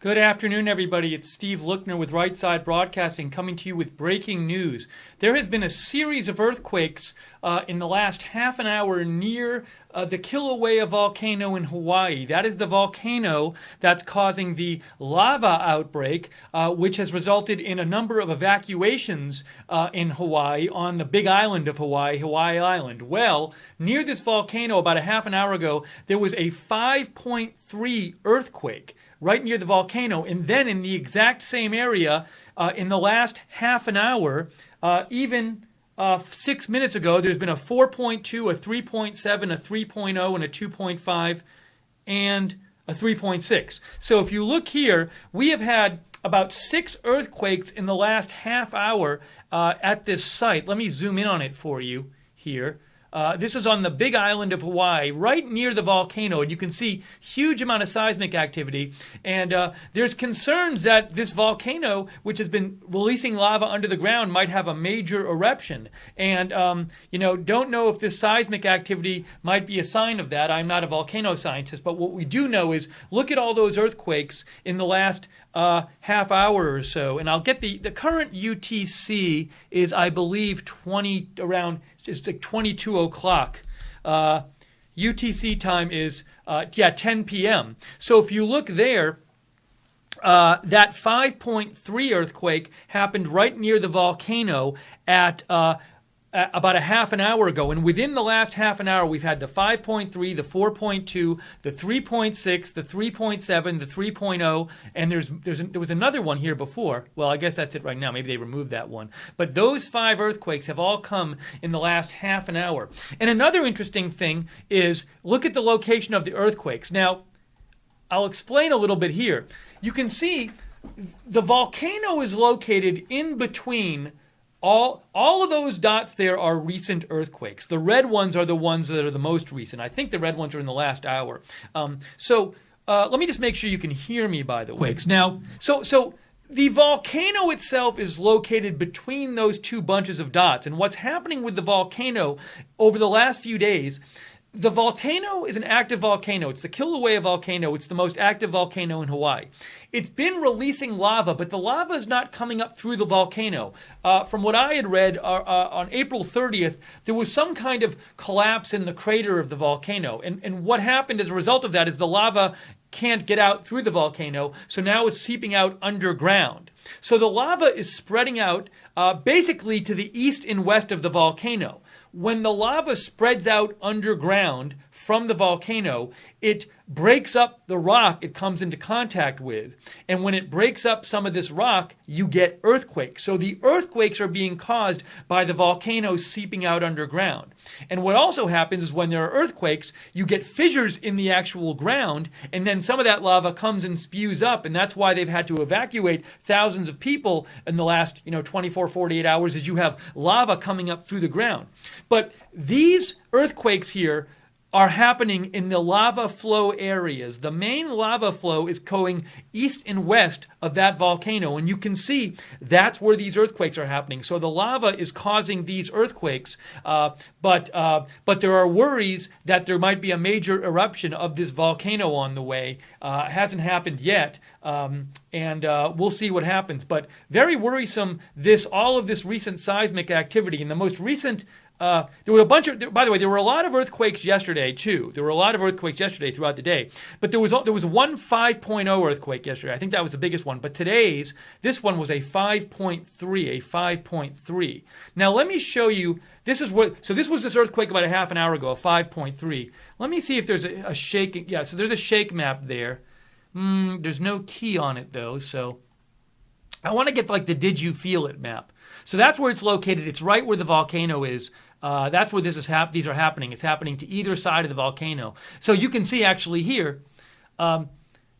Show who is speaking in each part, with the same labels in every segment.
Speaker 1: Good afternoon, everybody. It's Steve Lookner with Right Side Broadcasting coming to you with breaking news. There has been a series of earthquakes in the last half an hour near the Kilauea volcano in Hawaii. That is the volcano that's causing the lava outbreak, which has resulted in a number of evacuations in Hawaii on the big island of Hawaii, Hawaii Island. Well, near this volcano about a half an hour ago, there was a 5.3 earthquake right near the volcano, and then in the exact same area, in the last half an hour, even 6 minutes ago, there's been a 4.2, a 3.7, a 3.0, and a 2.5, and a 3.6. So if you look here, we have had about 6 earthquakes in the last half hour at this site. Let me zoom in on it for you here. This is on the big island of Hawaii, right near the volcano, and you can see huge amount of seismic activity. And there's concerns that this volcano, which has been releasing lava under the ground, might have a major eruption. And don't know if this seismic activity might be a sign of that. I'm not a volcano scientist, but what we do know is look at all those earthquakes in the last half hour or so. And I'll get the current UTC is, I believe, it's like 22 o'clock. UTC time is 10 p.m. So if you look there, that 5.3 earthquake happened right near the volcano at about a half an hour ago. And within the last half an hour, we've had the 5.3, the 4.2, the 3.6, the 3.7, the 3.0, and there was another one here before. Well, I guess that's it right now. Maybe they removed that one. But those 5 earthquakes have all come in the last half an hour. And another interesting thing is look at the location of the earthquakes. Now, I'll explain a little bit here. You can see the volcano is located in between. All of those dots there are recent earthquakes. The red ones are the ones that are the most recent. I think the red ones are in the last hour. Let me just make sure you can hear me, by the way. Now, so the volcano itself is located between those two bunches of dots. And what's happening with the volcano over the last few days, the volcano is an active volcano. It's the Kilauea volcano. It's the most active volcano in Hawaii. It's been releasing lava, but the lava is not coming up through the volcano. From what I had read, on April 30th, there was some kind of collapse in the crater of the volcano. And what happened as a result of that is the lava can't get out through the volcano, so now it's seeping out underground. So the lava is spreading out basically to the east and west of the volcano. When the lava spreads out underground from the volcano, it breaks up the rock it comes into contact with. And when it breaks up some of this rock, you get earthquakes. So the earthquakes are being caused by the volcano seeping out underground. And what also happens is when there are earthquakes, you get fissures in the actual ground, and then some of that lava comes and spews up. And that's why they've had to evacuate thousands of people in the last 24, 48 hours, as you have lava coming up through the ground. But these earthquakes here are happening in the lava flow areas. The main lava flow is going east and west of that volcano, and you can see that's where these earthquakes are happening. So the lava is causing these earthquakes, but there are worries that there might be a major eruption of this volcano on the way. It hasn't happened yet, and we'll see what happens. But very worrisome, all of this recent seismic activity. And the most recent there were by the way, there were a lot of earthquakes yesterday, too. There were a lot of earthquakes yesterday throughout the day. But there was one 5.0 earthquake yesterday. I think that was the biggest one. But this one was a 5.3. Now, let me show you, this was this earthquake about a half an hour ago, a 5.3. Let me see if there's a shake. Yeah, so there's a shake map there. There's no key on it, though, so I want to get like the did you feel it map. So that's where it's located. It's right where the volcano is. That's where these are happening. It's happening to either side of the volcano. So you can see actually here,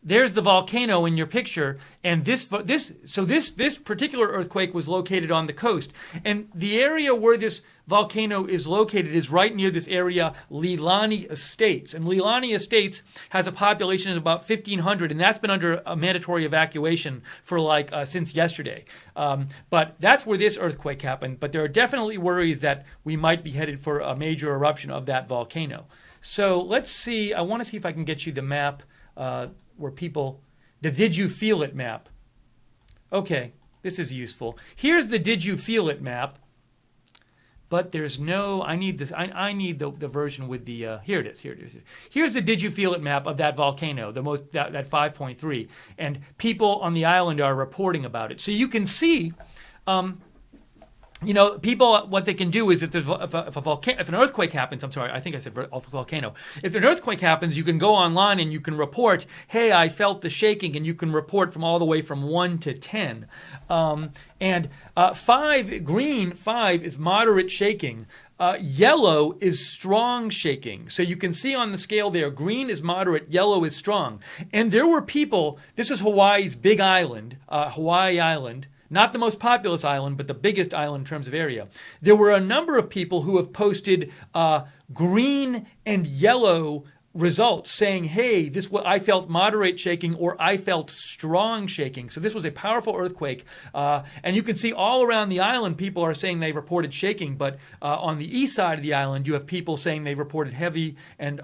Speaker 1: there's the volcano in your picture, and this particular earthquake was located on the coast. And the area where this volcano is located is right near this area, Leilani Estates. And Leilani Estates has a population of about 1,500, and that's been under a mandatory evacuation for since yesterday. But that's where this earthquake happened. But there are definitely worries that we might be headed for a major eruption of that volcano. So let's see. I want to see if I can get you the map where people The did you feel it map. Okay, this is useful. Here's the did you feel it map. But there's no, I need this, I need the version with the, here it is. Here's the did you feel it map of that volcano, that 5.3. And people on the island are reporting about it. So you can see, people, what they can do is if an earthquake happens, I'm sorry, I think I said volcano. If an earthquake happens, you can go online and you can report, hey, I felt the shaking, and you can report from all the way from 1 to 10. And 5 is moderate shaking. Yellow is strong shaking. So you can see on the scale there, green is moderate, yellow is strong. And there were people, this is Hawaii's big island, Hawaii Island, not the most populous island, but the biggest island in terms of area. There were a number of people who have posted green and yellow results saying, hey, I felt moderate shaking or I felt strong shaking. So this was a powerful earthquake. And you can see all around the island, people are saying they reported shaking. But on the east side of the island, you have people saying they reported heavy and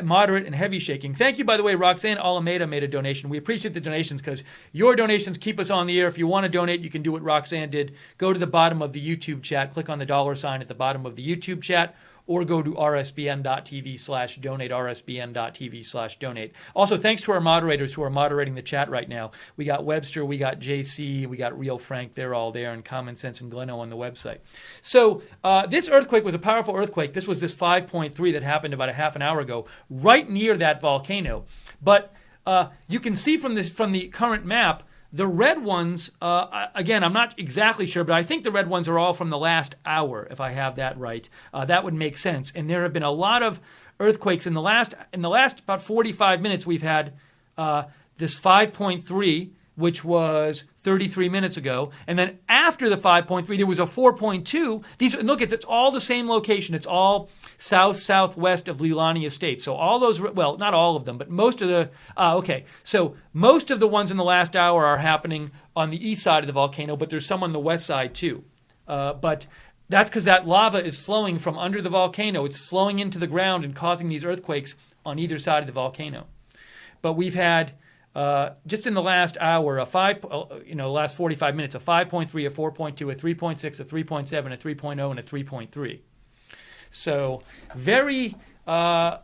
Speaker 1: moderate and heavy shaking. Thank you, by the way, Roxanne Alameda made a donation. We appreciate the donations because your donations keep us on the air. If you want to donate, you can do what Roxanne did. Go to the bottom of the YouTube chat, click on the $ at the bottom of the YouTube chat, or go to rsbn.tv/donate, rsbn.tv/donate. Also, thanks to our moderators who are moderating the chat right now. We got Webster, we got JC, we got Real Frank. They're all there, and Common Sense and Gleno on the website. So this earthquake was a powerful earthquake. This was this 5.3 that happened about a half an hour ago, right near that volcano. But you can see from the current map, the red ones, again, I'm not exactly sure, but I think the red ones are all from the last hour, if I have that right. That would make sense. And there have been a lot of earthquakes. In the last about 45 minutes, we've had this 5.3, which was 33 minutes ago. And then after the 5.3, there was a 4.2. Look, it's all the same location. It's all southwest of Leilani Estate. So all those, well, not all of them, but most of the, So most of the ones in the last hour are happening on the east side of the volcano, but there's some on the west side too. But that's because that lava is flowing from under the volcano. It's flowing into the ground and causing these earthquakes on either side of the volcano. But we've had, just in the last hour, last 45 minutes, a 5.3, a 4.2, a 3.6, a 3.7, a 3.0, and a 3.3. So a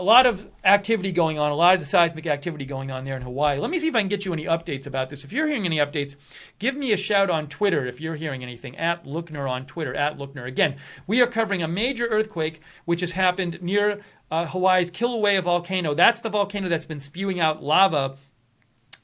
Speaker 1: lot of activity going on, a lot of seismic activity going on there in Hawaii. Let me see if I can get you any updates about this. If you're hearing any updates, give me a shout on Twitter if you're hearing anything, at Lookner on Twitter, at Lookner. Again, we are covering a major earthquake which has happened near Hawaii's Kilauea volcano. That's the volcano that's been spewing out lava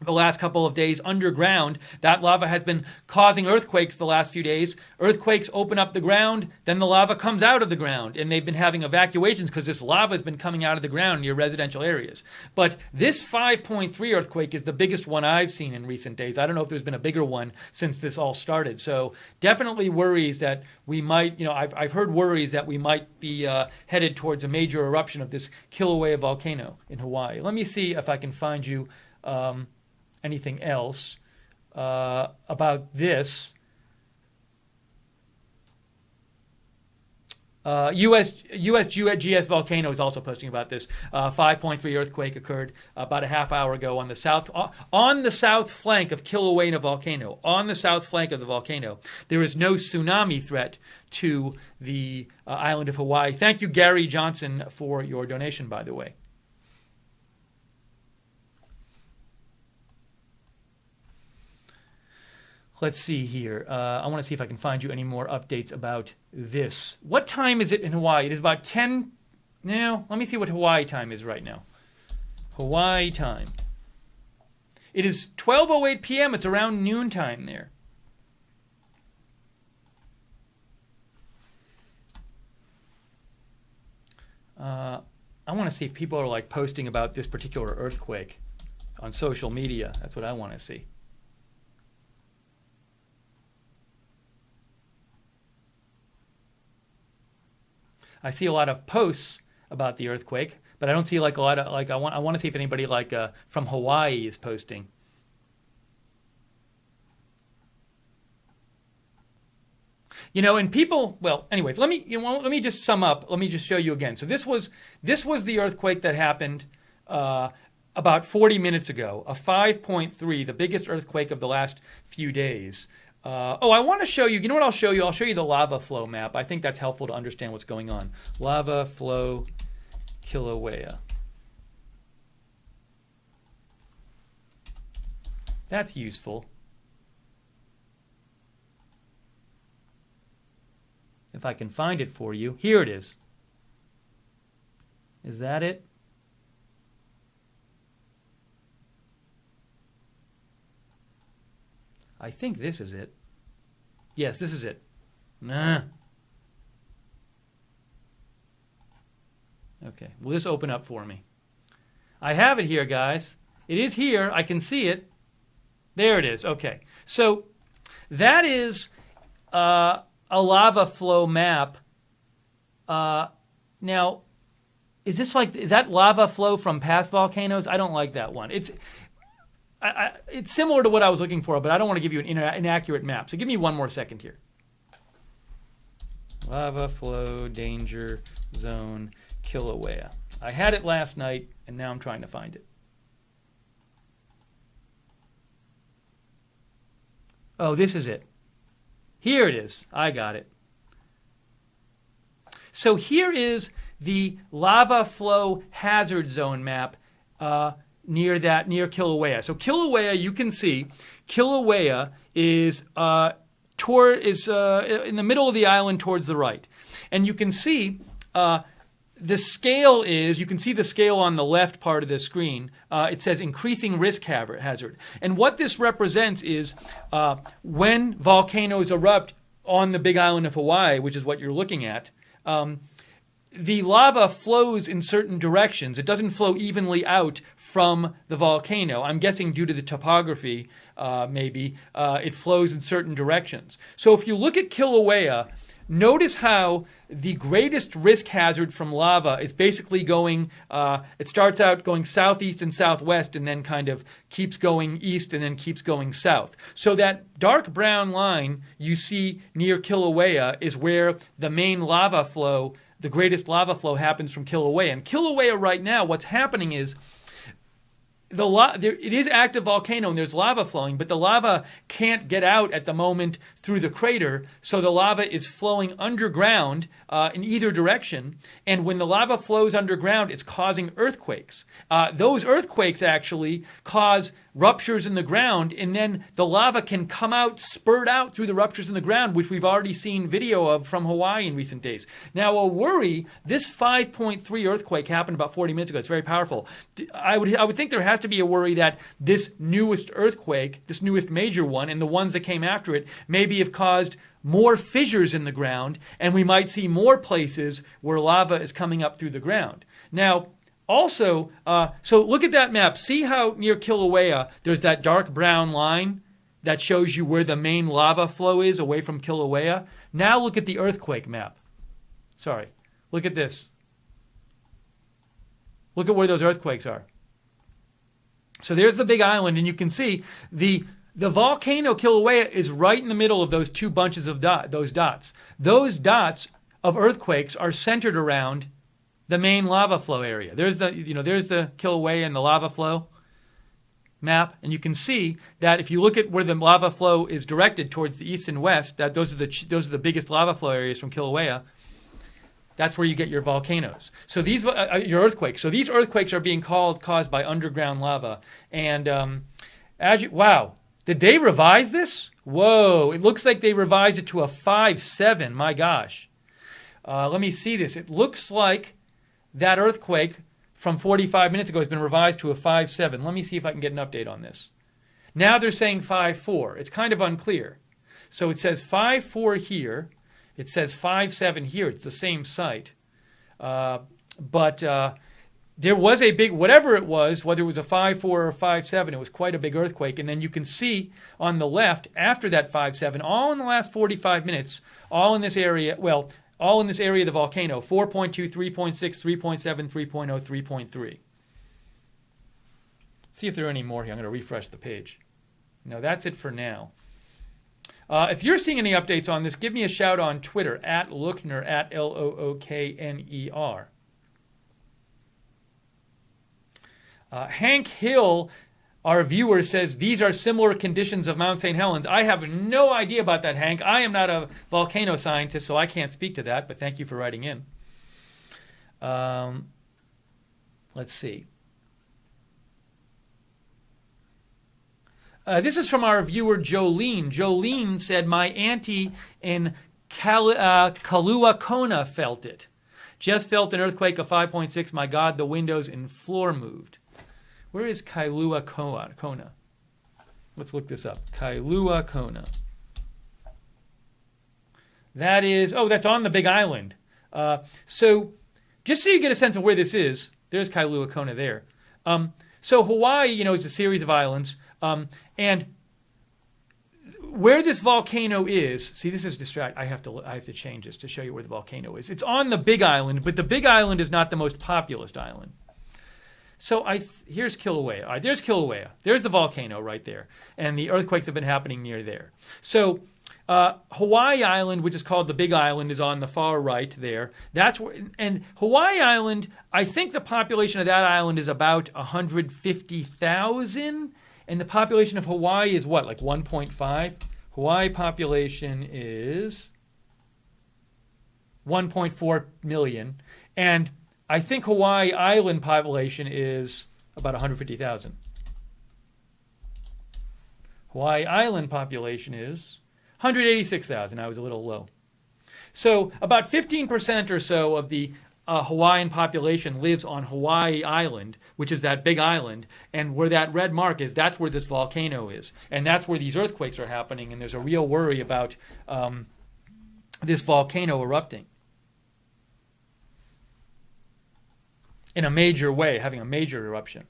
Speaker 1: the last couple of days underground. That lava has been causing earthquakes the last few days. Earthquakes open up the ground, then the lava comes out of the ground, and they've been having evacuations because this lava has been coming out of the ground near residential areas. But this 5.3 earthquake is the biggest one I've seen in recent days. I don't know if there's been a bigger one since this all started. So definitely worries that we might, I've heard worries that we might be headed towards a major eruption of this Kilauea volcano in Hawaii. Let me see if I can find you anything else about this. USGS Volcano is also posting about this. 5.3 earthquake occurred about a half hour ago on the south flank of Kilauea volcano. On the south flank of the volcano, there is no tsunami threat to the island of Hawaii. Thank you, Gary Johnson, for your donation, by the way. Let's see here. I want to see if I can find you any more updates about this. What time is it in Hawaii? It is about 10. Now, let me see what Hawaii time is right now. Hawaii time. It is 12:08 p.m. It's around noontime there. I want to see if people are posting about this particular earthquake on social media. That's what I want to see. I see a lot of posts about the earthquake, but I don't see a lot of I want to see if anybody from Hawaii is posting. And people. Well, anyways, let me just sum up. Let me just show you again. So this was the earthquake that happened about 40 minutes ago, a 5.3, the biggest earthquake of the last few days. I want to show you, you know what I'll show you? I'll show you the lava flow map. I think that's helpful to understand what's going on. Lava flow Kilauea. That's useful. If I can find it for you. Here it is. Is that it? I think this is it. Yes, this is it. Nah. Okay, will this open up for me? I have it here, guys. It is here. I can see it. There it is. Okay, so that is a lava flow map. Now, is that lava flow from past volcanoes? I don't like that one. It's similar to what I was looking for, but I don't want to give you an inaccurate map. So give me one more second here. Lava flow danger zone Kilauea. I had it last night, and now I'm trying to find it. Oh, this is it. Here it is. I got it. So here is the lava flow hazard zone map near Kilauea. So Kilauea, you can see, Kilauea is in the middle of the island towards the right. And you can see the scale is, you can see the scale on the left part of the screen. It says increasing risk hazard. And what this represents is when volcanoes erupt on the big island of Hawaii, which is what you're looking at, the lava flows in certain directions. It doesn't flow evenly out from the volcano. I'm guessing due to the topography, maybe, it flows in certain directions. So if you look at Kilauea, notice how the greatest risk hazard from lava is basically going, it starts out going southeast and southwest and then kind of keeps going east and then keeps going south. So that dark brown line you see near Kilauea is where the main lava flow, the greatest lava flow happens from Kilauea. And Kilauea right now, what's happening is it is active volcano and there's lava flowing, but the lava can't get out at the moment through the crater, so the lava is flowing underground in either direction. And when the lava flows underground, it's causing earthquakes. Those earthquakes actually cause ruptures in the ground, and then the lava can come out, spurt out through the ruptures in the ground, which we've already seen video of from Hawaii in recent days. Now, a worry, this 5.3 earthquake happened about 40 minutes ago. It's very powerful. I would think there has to be a worry that this newest earthquake, this newest major one, and the ones that came after it, maybe have caused more fissures in the ground, and we might see more places where lava is coming up through the ground. Now, also, so look at that map. See how near Kilauea there's that dark brown line that shows you where the main lava flow is away from Kilauea? Now look at the earthquake map. Sorry. Look at this. Look at where those earthquakes are. So there's the big island, and you can see the volcano Kilauea is right in the middle of those two bunches of those dots. Those dots of earthquakes are centered around the main lava flow area. There's the Kilauea and the lava flow map, and you can see that if you look at where the lava flow is directed towards the east and west, that those are the biggest lava flow areas from Kilauea. That's where you get your volcanoes. So these your earthquakes. So these earthquakes are being caused by underground lava. And wow, did they revise this? Whoa, it looks like they revised it to a 5.7. My gosh. Let me see this. It looks like that earthquake from 45 minutes ago has been revised to a 5.7. Let me see if I can get an update on this. Now they're saying 5.4. It's kind of unclear. So it says 5.4 here. It says 5.7 here. It's the same site. But there was a big, whatever it was, whether it was a 5.4 or a 5.7, it was quite a big earthquake. And then you can see on the left, after that 5.7, all in the last 45 minutes, all in this area, all in this area of the volcano, 4.2, 3.6, 3.7, 3.0, 3.3. See if there are any more here. I'm going to refresh the page. No, that's it for now. If you're seeing any updates on this, give me a shout on Twitter, at Lookner, at Lookner. Hank Hill, our viewer, says these are similar conditions of Mount St. Helens. I have no idea about that, Hank. I am not a volcano scientist, so I can't speak to that, but thank you for writing in. Let's see. This is from our viewer, Jolene. Jolene said, my auntie in Kilauea Kona felt it. Just felt an earthquake of 5.6. My God, the windows and floor moved. Where is Kilauea Kona? Let's look this up. Kilauea Kona. That is, that's on the Big Island. So just so you get a sense of where this is, there's Kilauea Kona there. So Hawaii, is a series of islands. And where this volcano is, see, this is distract. I have to change this to show you where the volcano is. It's on the Big Island, but the Big Island is not the most populous island. So here's Kilauea. There's Kilauea. There's the volcano right there, and the earthquakes have been happening near there. So Hawaii Island, which is called the Big Island, is on the far right there. That's where, and Hawaii Island, I think the population of that island is about 150,000. And the population of Hawaii is what, like 1.5? Hawaii population is 1.4 million. And I think Hawaii Island population is about 150,000. Hawaii Island population is 186,000. I was a little low. So about 15% or so of the Hawaiian population lives on Hawaii Island, which is that big island, and where that red mark is, that's where this volcano is, and that's where these earthquakes are happening, and there's a real worry about this volcano erupting in a major way, having a major eruption.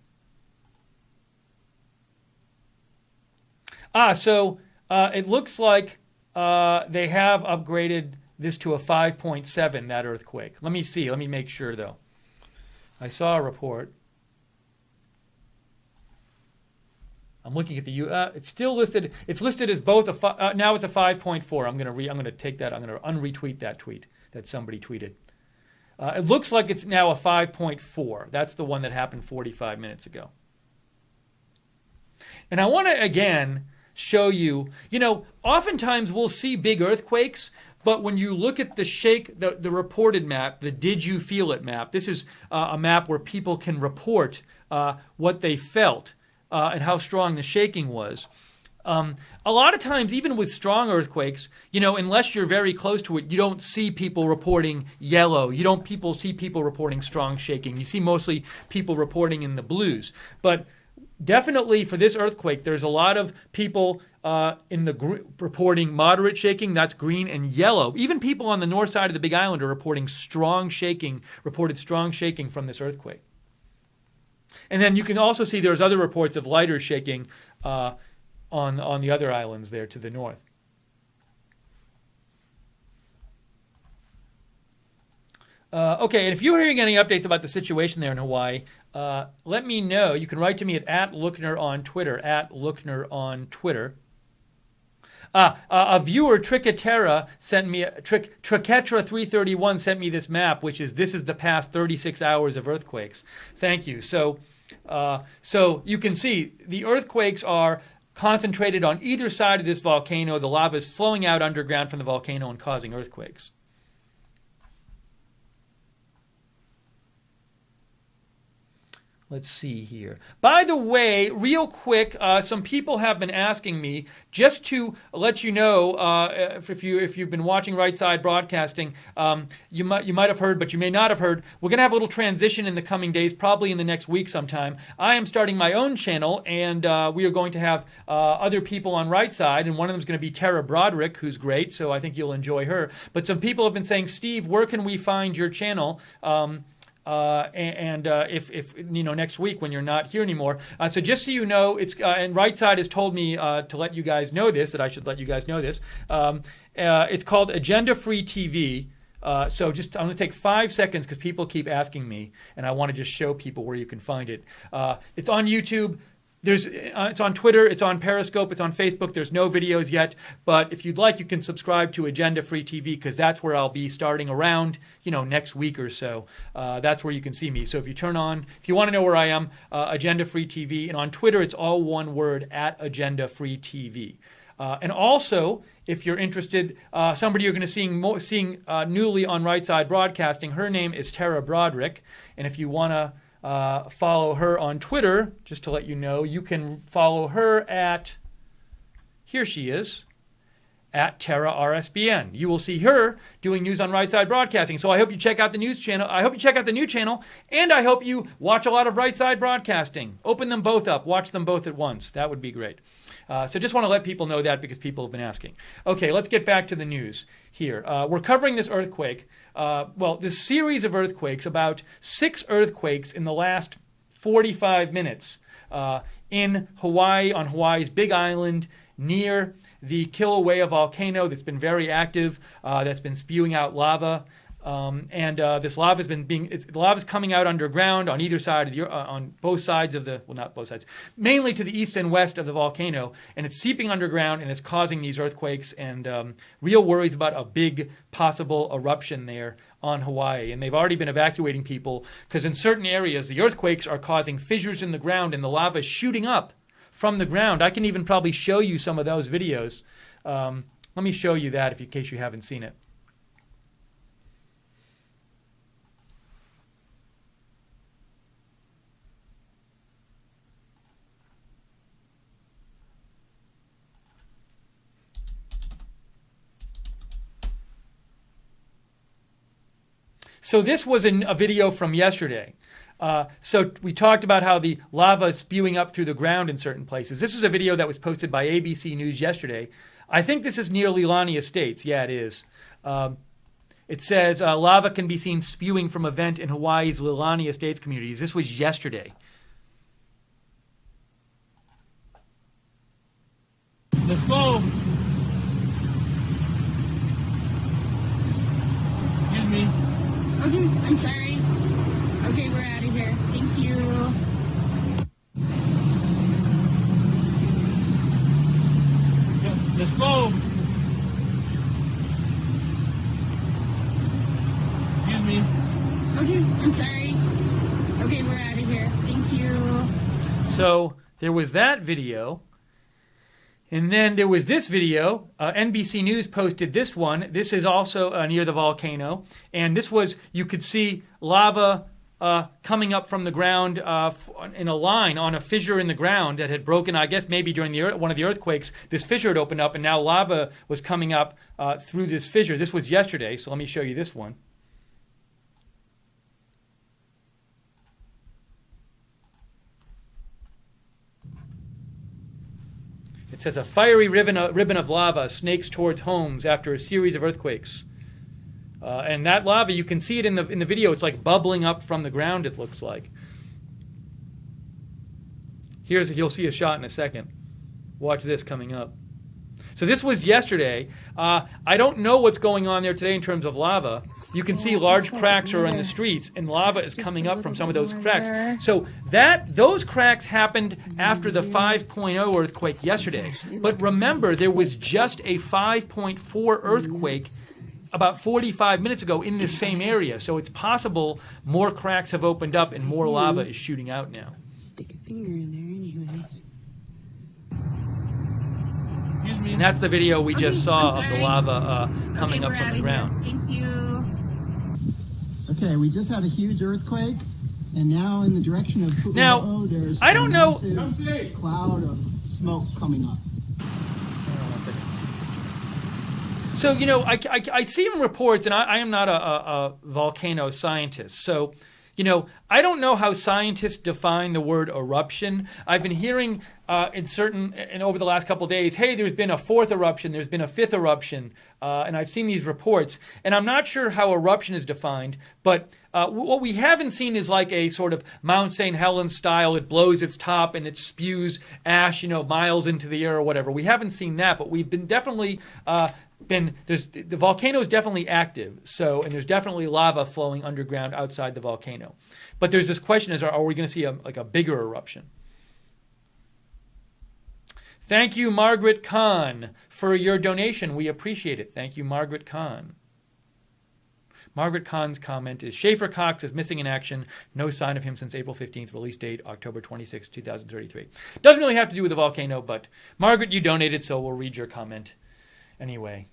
Speaker 1: So it looks like they have upgraded this to a 5.7, that earthquake. Let me see. Let me make sure, though. I saw a report. I'm looking at the it's still listed. It's listed as both now it's a 5.4. I'm going to take that. I'm going to unretweet that tweet that somebody tweeted. It looks like it's now a 5.4. That's the one that happened 45 minutes ago. And I want to again show you, oftentimes we'll see big earthquakes, but when you look at the reported map, the did you feel it map, this is a map where people can report what they felt and how strong the shaking was. A lot of times, even with strong earthquakes, unless you're very close to it, you don't see people reporting yellow. You don't see people reporting strong shaking. You see mostly people reporting in the blues. But definitely for this earthquake, there's a lot of people in the reporting moderate shaking. That's green and yellow. Even people on the north side of the Big Island are reporting reported strong shaking from this earthquake. And then you can also see there's other reports of lighter shaking on the other islands there to the north. Okay, and if you're hearing any updates about the situation there in Hawaii, let me know. You can write to me at @Lookner on Twitter, @Lookner on Twitter. A viewer, Tricketera, sent me, Tricketra331 sent me this map, this is the past 36 hours of earthquakes. Thank you. So you can see the earthquakes are concentrated on either side of this volcano. The lava is flowing out underground from the volcano and causing earthquakes. Let's see here. By the way, real quick, some people have been asking me, just to let you know, if you've been watching Right Side Broadcasting, you might have heard, but you may not have heard. We're going to have a little transition in the coming days, probably in the next week sometime. I am starting my own channel, and we are going to have other people on Right Side, and one of them is going to be Tara Broderick, who's great, so I think you'll enjoy her. But some people have been saying, Steve, where can we find your channel? If next week when you're not here anymore. So just so you know, it's and Right Side has told me to let you guys know this, that I should let you guys know this. It's called Agenda Free TV. So I'm going to take 5 seconds because people keep asking me, and I want to just show people where you can find it. It's on YouTube. it's on Twitter, it's on Periscope, it's on Facebook. There's no videos yet, but if you'd like, you can subscribe to Agenda Free TV because that's where I'll be starting around, next week or so. That's where you can see me. So if you want to know where I am, Agenda Free TV, and on Twitter, it's all one word, @Agenda Free TV. And also, if you're interested, somebody you're going to seeing newly on Right Side Broadcasting, her name is Tara Broderick, and if you want to follow her on Twitter, just to let you know, you can follow her here she is, @TaraRSBN. You will see her doing news on Right Side Broadcasting. So I hope you check out the news channel. I hope you check out the new channel, and I hope you watch a lot of Right Side Broadcasting. Open them both up. Watch them both at once. That would be great. So just want to let people know that because people have been asking. Okay, let's get back to the news here. We're covering this earthquake. This series of earthquakes, about 6 earthquakes in the last 45 minutes in Hawaii, on Hawaii's Big Island, near the Kilauea volcano that's been very active, that's been spewing out lava. This lava lava's coming out underground on either side of on both sides of not both sides, mainly to the east and west of the volcano, and it's seeping underground and it's causing these earthquakes and real worries about a big possible eruption there on Hawaii. And they've already been evacuating people because in certain areas the earthquakes are causing fissures in the ground and the lava is shooting up from the ground. I can even probably show you some of those videos. Let me show you that in case you haven't seen it. So this was a video from yesterday. So we talked about how the lava is spewing up through the ground in certain places. This is a video that was posted by ABC News yesterday. I think this is near Leilani Estates. Yeah, it is. It says lava can be seen spewing from a vent in Hawaii's Leilani Estates communities. This was yesterday.
Speaker 2: Let's go. Excuse me.
Speaker 3: Okay, I'm sorry. Okay, we're out of here. Thank you.
Speaker 2: Let's go. Excuse me.
Speaker 3: Okay, I'm sorry. Okay, we're out of here. Thank you.
Speaker 1: So there was that video. And then there was this video. NBC News posted this one. This is also near the volcano. And this was, you could see lava coming up from the ground in a line on a fissure in the ground that had broken, I guess maybe during one of the earthquakes. This fissure had opened up and now lava was coming up through this fissure. This was yesterday, so let me show you this one. It says a fiery ribbon of lava snakes towards homes after a series of earthquakes. And that lava, you can see it in the video. It's like bubbling up from the ground, it looks like. You'll see a shot in a second. Watch this coming up. So this was yesterday. I don't know what's going on there today in terms of lava. You can see large cracks are in the streets, and lava is coming up from some of those cracks. So those cracks happened after the 5.0 earthquake yesterday. But remember, there was just a 5.4 earthquake about 45 minutes ago in this same area. So it's possible more cracks have opened up and more lava is shooting out now.
Speaker 3: Stick a finger in there anyways.
Speaker 1: And that's the video we just saw of the lava coming up from the ground.
Speaker 3: Thank you.
Speaker 4: Okay, we just had a huge earthquake, and now in the direction of Pu'u'o, there's
Speaker 1: I don't know.
Speaker 4: A cloud of smoke coming up.
Speaker 1: So, I see in reports, and I am not a volcano scientist, so, I don't know how scientists define the word eruption. I've been hearing and over the last couple of days, hey, there's been a 4th eruption, there's been a 5th eruption, and I've seen these reports, and I'm not sure how eruption is defined, but what we haven't seen is like a sort of Mount St. Helens style, it blows its top and it spews ash, miles into the air or whatever. We haven't seen that, but we've been definitely... the volcano is definitely active, and there's definitely lava flowing underground outside the volcano. But there's this question: are we going to see a bigger eruption? Thank you, Margaret Kahn, for your donation. We appreciate it. Thank you, Margaret Kahn. Margaret Kahn's comment is, Schaefer Cox is missing in action. No sign of him since April 15th. Release date, October 26, 2033. Doesn't really have to do with the volcano, but Margaret, you donated, so we'll read your comment anyway.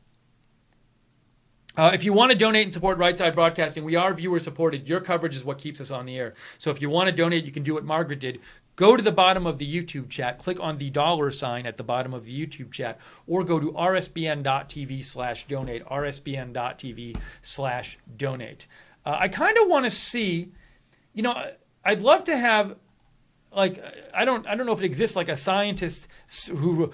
Speaker 1: If you want to donate and support Right Side Broadcasting, we are viewer supported. Your coverage is what keeps us on the air. So if you want to donate, you can do what Margaret did. Go to the bottom of the YouTube chat, click on the $ at the bottom of the YouTube chat, or go to rsbn.tv/donate, rsbn.tv/donate. I kind of want to see, I'd love to have, like, I don't know if it exists, like a scientist who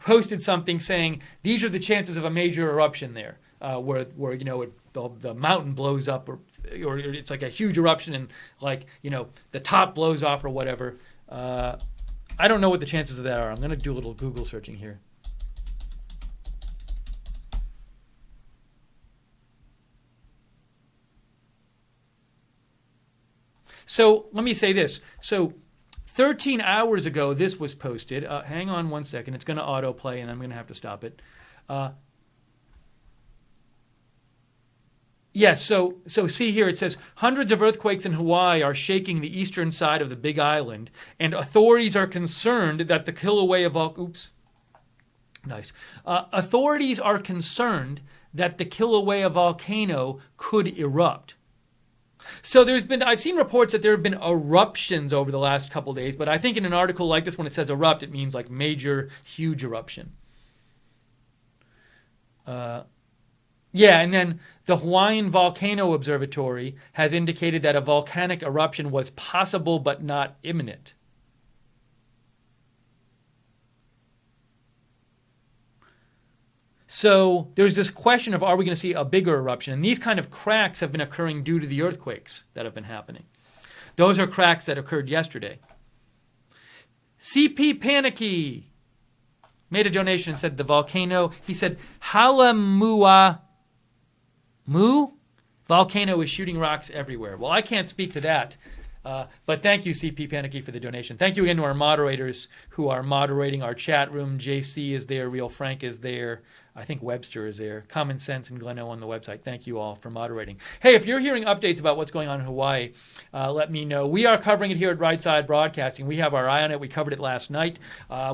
Speaker 1: hosted something saying these are the chances of a major eruption there, where the mountain blows up, or it's like a huge eruption and the top blows off or whatever. I don't know what the chances of that are. I'm going to do a little Google searching here. So let me say this. So 13 hours ago, this was posted. Hang on one second. It's going to autoplay, and I'm going to have to stop it. Yes, so see here, it says, hundreds of earthquakes in Hawaii are shaking the eastern side of the Big Island, and authorities are concerned that the Kilauea authorities are concerned that the Kilauea volcano could erupt. So I've seen reports that there have been eruptions over the last couple of days, but I think in an article like this, when it says erupt, it means like major, huge eruption. Yeah, and then the Hawaiian Volcano Observatory has indicated that a volcanic eruption was possible but not imminent. So there's this question of, are we going to see a bigger eruption? And these kind of cracks have been occurring due to the earthquakes that have been happening. Those are cracks that occurred yesterday. CP Panicky made a donation and said the volcano, he said, Halamua volcano is shooting rocks everywhere. Well, I can't speak to that, but thank you, CP Panicky, for the donation. Thank you again to our moderators who are moderating our chat room. JC is there, Real Frank is there, I think Webster is there, Common Sense and Gleno on the website. Thank you all for moderating. Hey, if you're hearing updates about what's going on in Hawaii, let me know. We are covering it here at Right Side Broadcasting. We have our eye on it. We covered it last night.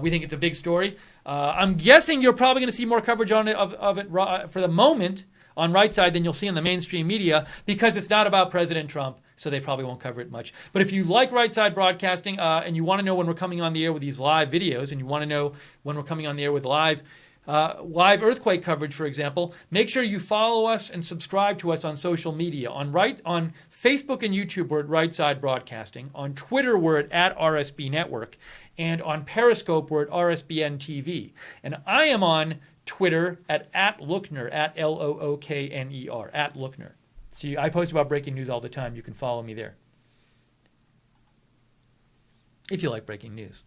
Speaker 1: We think it's a big story. I'm guessing you're probably going to see more coverage on it of it for the moment on Right Side than you'll see in the mainstream media, because it's not about President Trump, so they probably won't cover it much. But if you like Right Side Broadcasting and you want to know when we're coming on the air with these live videos, and you want to know when we're coming on the air with live earthquake coverage, for example, make sure you follow us and subscribe to us on social media. On Facebook and YouTube, we're at Right Side Broadcasting. On Twitter, we're at RSB Network. And on Periscope, we're at RSBN TV. And I am on Twitter at Lookner, at Lookner, at Lookner. See, I post about breaking news all the time. You can follow me there, if you like breaking news.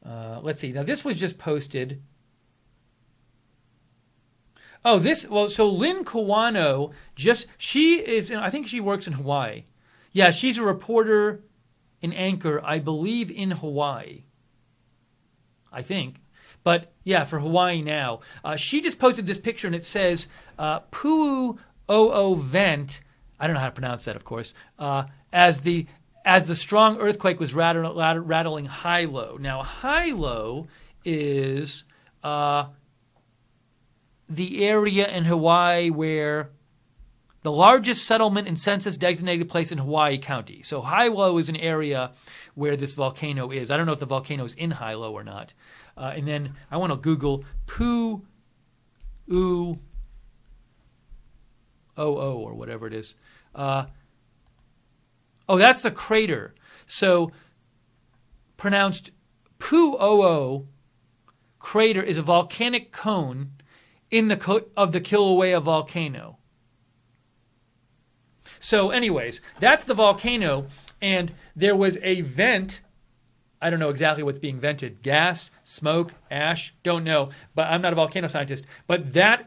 Speaker 1: Let's see. Now, this was just posted. So Lynn Kawano, I think she works in Hawaii. Yeah, she's a reporter, an anchor, I believe, in Hawaii. I think. But yeah, for Hawaii Now. She just posted this picture, and it says, Pu'u'o vent, I don't know how to pronounce that, of course, as the strong earthquake was rattling high-low. Now, high-low is the area in Hawaii where the largest settlement and census-designated place in Hawaii County. So high-low is an area where this volcano is. I don't know if the volcano is in high-low or not. And then I want to Google Pu'u'o or whatever it is. That's the crater. So pronounced Pu'u'o crater is a volcanic cone of the Kilauea volcano. So anyways, that's the volcano, and there was a vent. I don't know exactly what's being vented. Gas, smoke, ash, don't know. But I'm not a volcano scientist. But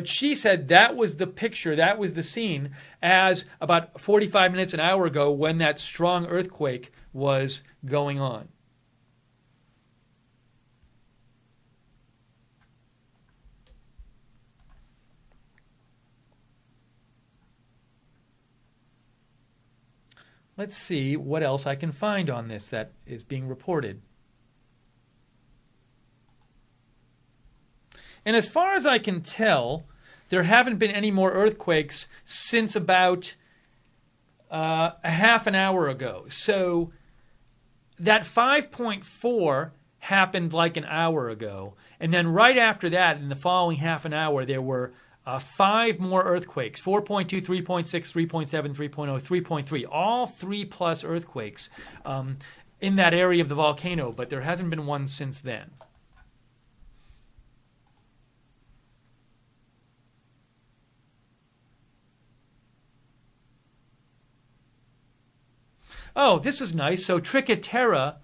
Speaker 1: she said that was the picture, that was the scene, as about 45 minutes, an hour ago, when that strong earthquake was going on. Let's see what else I can find on this that is being reported. And as far as I can tell, there haven't been any more earthquakes since about a half an hour ago. So that 5.4 happened like an hour ago. And then right after that, in the following half an hour, there were 5 more earthquakes, 4.2, 3.6, 3.7, 3.0, 3.3, all 3+ earthquakes in that area of the volcano, but there hasn't been one since then. Oh, this is nice. So Triquetra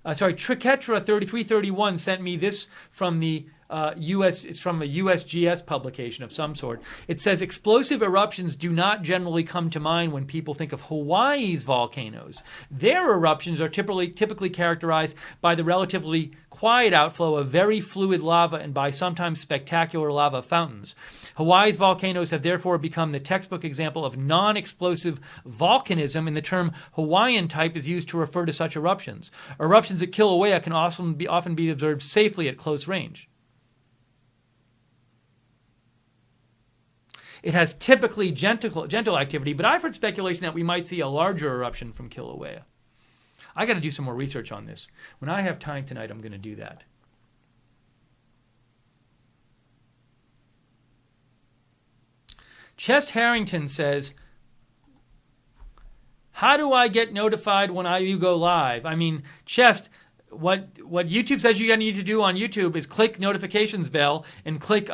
Speaker 1: 3331 sent me this from the it's from a USGS publication of some sort. It says explosive eruptions do not generally come to mind when people think of Hawaii's volcanoes. Their eruptions are typically characterized by the relatively quiet outflow of very fluid lava and by sometimes spectacular lava fountains. Hawaii's volcanoes have therefore become the textbook example of non-explosive volcanism, and the term Hawaiian type is used to refer to such eruptions. Eruptions at Kilauea can often be observed safely at close range. It has typically gentle activity, but I've heard speculation that we might see a larger eruption from Kilauea. I got to do some more research on this. When I have time tonight, I'm going to do that. Chest Harrington says, how do I get notified when you go live? I mean, Chest, what YouTube says you need to do on YouTube is click notifications bell and click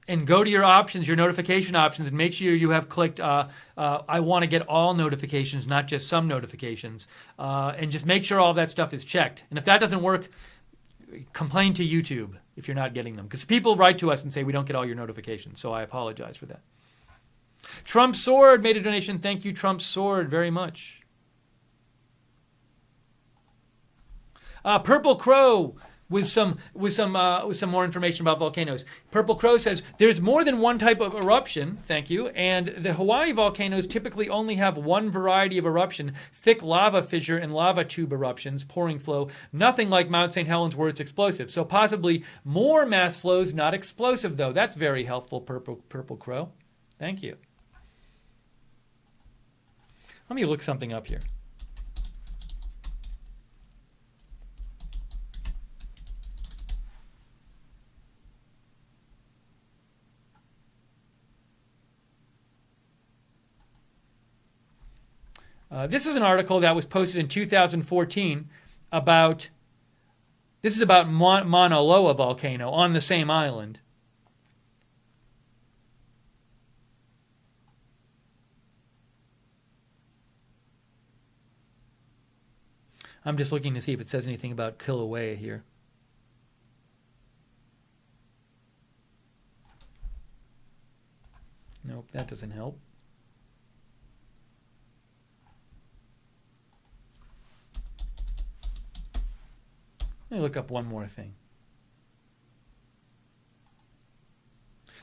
Speaker 1: and go to your options, your notification options, and make sure you have clicked I want to get all notifications, not just some notifications. And just make sure all that stuff is checked. And if that doesn't work, complain to YouTube if you're not getting them. Because people write to us and say we don't get all your notifications, so I apologize for that. Trump Sword made a donation. Thank you, Trump Sword, very much. Purple Crow with some more information about volcanoes. Purple Crow says there's more than one type of eruption. Thank you. And the Hawaii volcanoes typically only have one variety of eruption: thick lava fissure and lava tube eruptions, pouring flow. Nothing like Mount St. Helens where it's explosive. So possibly more mass flows, not explosive though. That's very helpful, Purple Crow. Thank you. Let me look something up here. This is an article that was posted in 2014 about Mauna Loa volcano on the same island. I'm just looking to see if it says anything about Kilauea here. Nope, that doesn't help. Let me look up one more thing.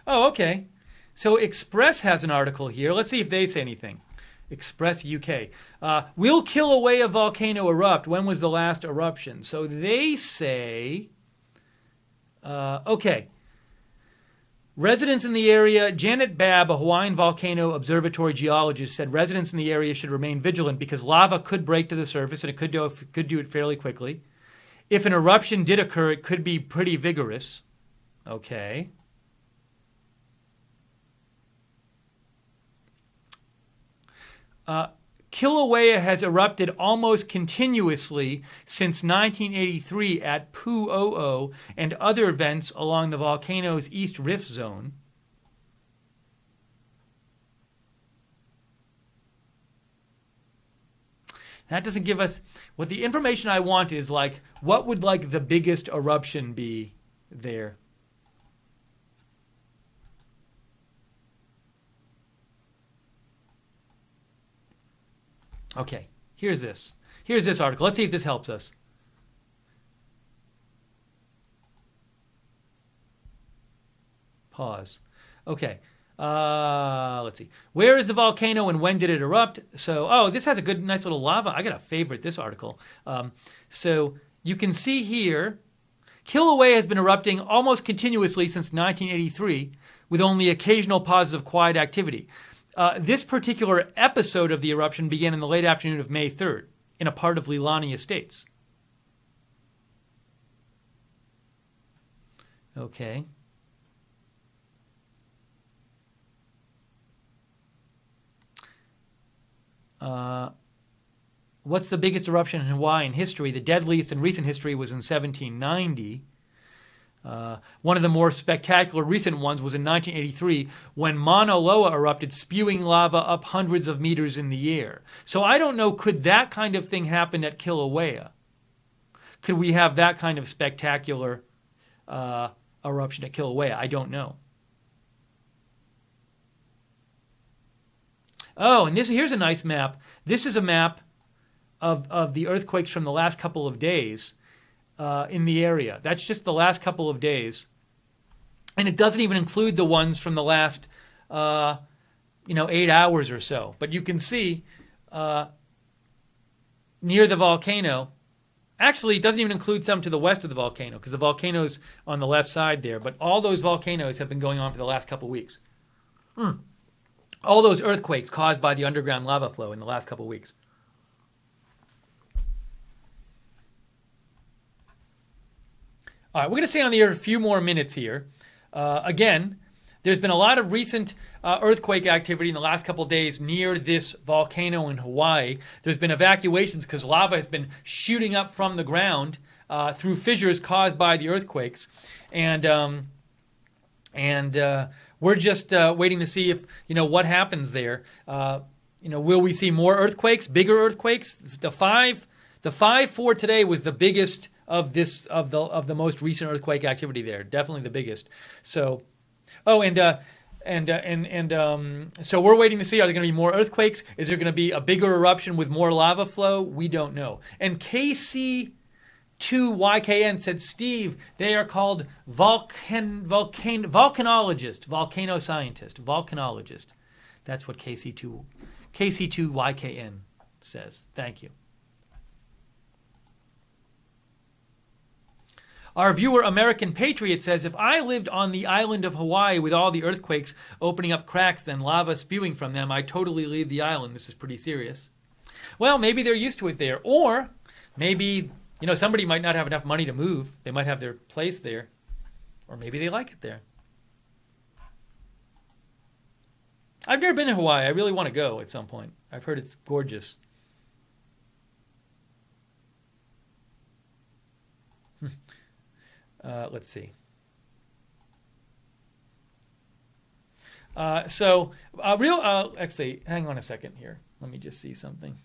Speaker 1: Oh, okay. So Express has an article here. Let's see if they say anything. Express UK. Will Kilauea volcano erupt? When was the last eruption? So they say, okay. Residents in the area, Janet Babb, a Hawaiian volcano observatory geologist, said residents in the area should remain vigilant because lava could break to the surface and it could do it fairly quickly. If an eruption did occur, it could be pretty vigorous. Okay. Kilauea has erupted almost continuously since 1983 at Pu'o'o and other vents along the volcano's east rift zone. That doesn't give us what the information I want is like, what would like the biggest eruption be there? Okay, here's this. Here's this article. Let's see if this helps us. Pause. Okay. Let's see. Where is the volcano and when did it erupt? So, this has a good, nice little lava. I got to favorite this article. So you can see here, Kilauea has been erupting almost continuously since 1983, with only occasional pauses of quiet activity. This particular episode of the eruption began in the late afternoon of May 3rd in a part of Leilani Estates. Okay. What's the biggest eruption in Hawaiian history? The deadliest in recent history was in 1790. One of the more spectacular recent ones was in 1983 when Mauna Loa erupted, spewing lava up hundreds of meters in the air. So I don't know, could that kind of thing happen at Kilauea? Could we have that kind of spectacular eruption at Kilauea? I don't know. Oh, and here's a nice map. This is a map of the earthquakes from the last couple of days in the area. That's just the last couple of days. And it doesn't even include the ones from the last 8 hours or so. But you can see near the volcano, actually it doesn't even include some to the west of the volcano because the volcano's on the left side there. But all those volcanoes have been going on for the last couple of weeks. All those earthquakes caused by the underground lava flow in the last couple of weeks. All right, we're going to stay on the air a few more minutes here. Again, there's been a lot of recent earthquake activity in the last couple of days near this volcano in Hawaii. There's been evacuations because lava has been shooting up from the ground through fissures caused by the earthquakes. And we're just waiting to see if, what happens there. Will we see more earthquakes, bigger earthquakes? The five for today was the biggest of the most recent earthquake activity there. Definitely the biggest. So, so we're waiting to see, are there going to be more earthquakes? Is there going to be a bigger eruption with more lava flow? We don't know. And KC2YKN said, Steve, they are called volcanologist, volcano scientist, volcanologist. That's what KC2YKN says. Thank you. Our viewer, American Patriot, says, if I lived on the island of Hawaii with all the earthquakes opening up cracks, then lava spewing from them, I'd totally leave the island. This is pretty serious. Well, maybe they're used to it there. Or maybe, somebody might not have enough money to move. They might have their place there. Or maybe they like it there. I've never been to Hawaii. I really want to go at some point. I've heard it's gorgeous. Let's see. Actually, hang on a second here. Let me just see something.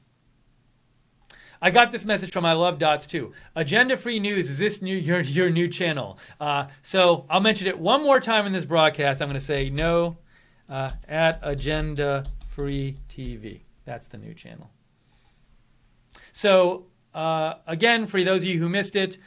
Speaker 1: I got this message from I Love Dots too. Agenda Free News, is this your new channel? So I'll mention it one more time in this broadcast. I'm going to say no at Agenda Free TV. That's the new channel. So again, for those of you who missed it,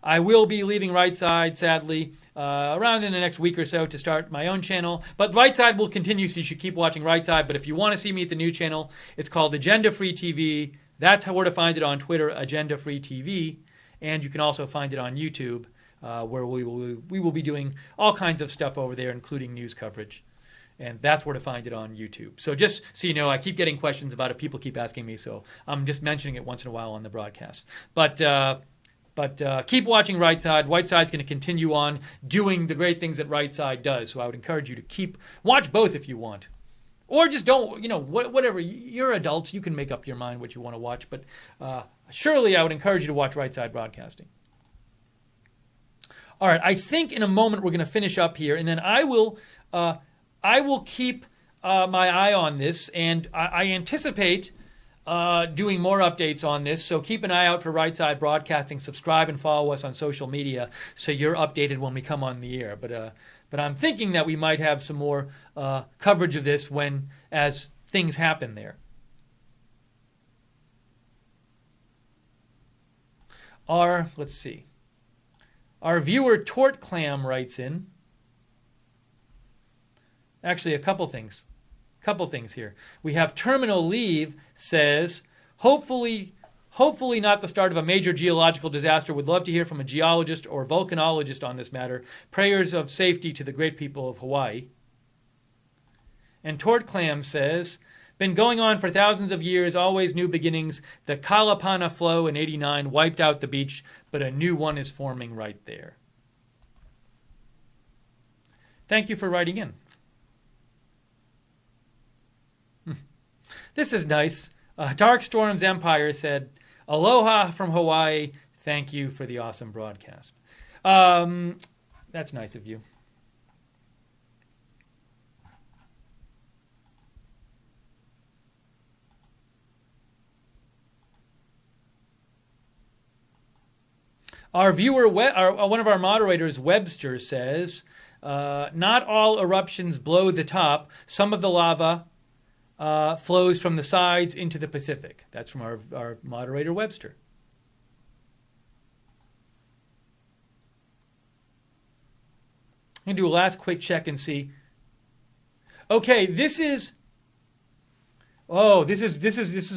Speaker 1: I will be leaving Right Side, sadly, around in the next week or so to start my own channel. But Right Side will continue, so you should keep watching Right Side. But if you want to see me at the new channel, it's called Agenda Free TV. That's where to find it on Twitter, Agenda Free TV. And you can also find it on YouTube, where we will be doing all kinds of stuff over there, including news coverage. And that's where to find it on YouTube. So just so you know, I keep getting questions about it. People keep asking me, so I'm just mentioning it once in a while on the broadcast. But keep watching Right Side. Right Side's going to continue on doing the great things that Right Side does. So I would encourage you to watch both if you want. Or just don't, whatever. You're adults. You can make up your mind what you want to watch. But surely I would encourage you to watch Right Side Broadcasting. All right. I think in a moment we're going to finish up here. And then I will keep my eye on this. And I anticipate doing more updates on this, so keep an eye out for Right Side Broadcasting. Subscribe and follow us on social media so you're updated when we come on the air. But I'm thinking that we might have some more coverage of this as things happen there. let's see. Our viewer Tort Clam writes in. Actually, a couple things here. We have Terminal Leave says, hopefully not the start of a major geological disaster. Would love to hear from a geologist or volcanologist on this matter. Prayers of safety to the great people of Hawaii. And Tort Clam says, been going on for thousands of years, always new beginnings. The Kalapana flow in '89 wiped out the beach, but a new one is forming right there. Thank you for writing in. This is nice. Dark Storms Empire said, aloha from Hawaii. Thank you for the awesome broadcast. That's nice of you. Our viewer, one of our moderators, Webster, says, not all eruptions blow the top. Some of the lava flows from the sides into the Pacific. That's from our moderator, Webster. I'm going to do a last quick check and see. Okay, this is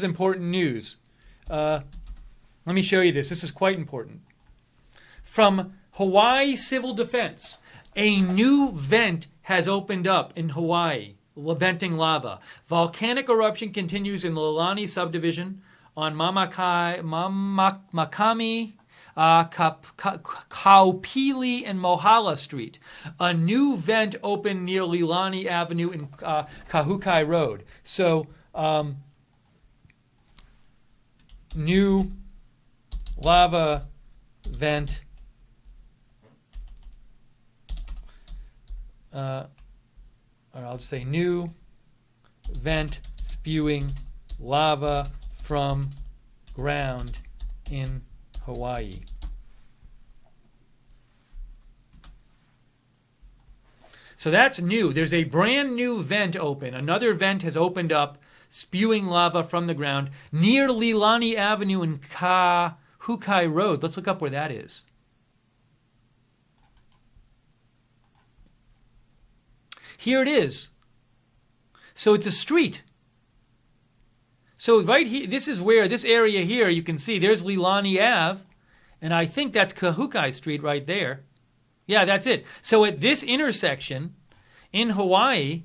Speaker 1: important news. Let me show you this. This is quite important. From Hawaii Civil Defense, a new vent has opened up in Hawaii, venting lava. Volcanic eruption continues in Leilani subdivision on Makami, Kaupili, and Mohala Street. A new vent opened near Leilani Avenue and Kahukai Road. So, new lava vent. Or I'll just say new vent spewing lava from ground in Hawaii. So that's new. There's a brand new vent open. Another vent has opened up, spewing lava from the ground near Leilani Avenue and Kahukai Road. Let's look up where that is. Here it is. So it's a street. So right here, this is where, this area here, you can see, there's Leilani Ave, and I think that's Kahukai Street right there. Yeah, that's it. So at this intersection in Hawaii,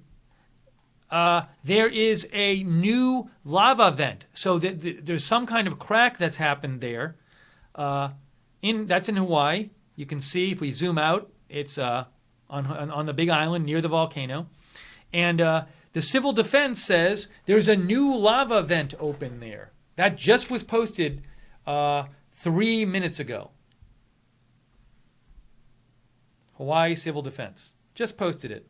Speaker 1: there is a new lava vent. So there's some kind of crack that's happened there. That's in Hawaii. You can see, if we zoom out, it's on the big island near the volcano. And the Civil Defense says there's a new lava vent open there. That just was posted 3 minutes ago. Hawaii Civil Defense just posted it.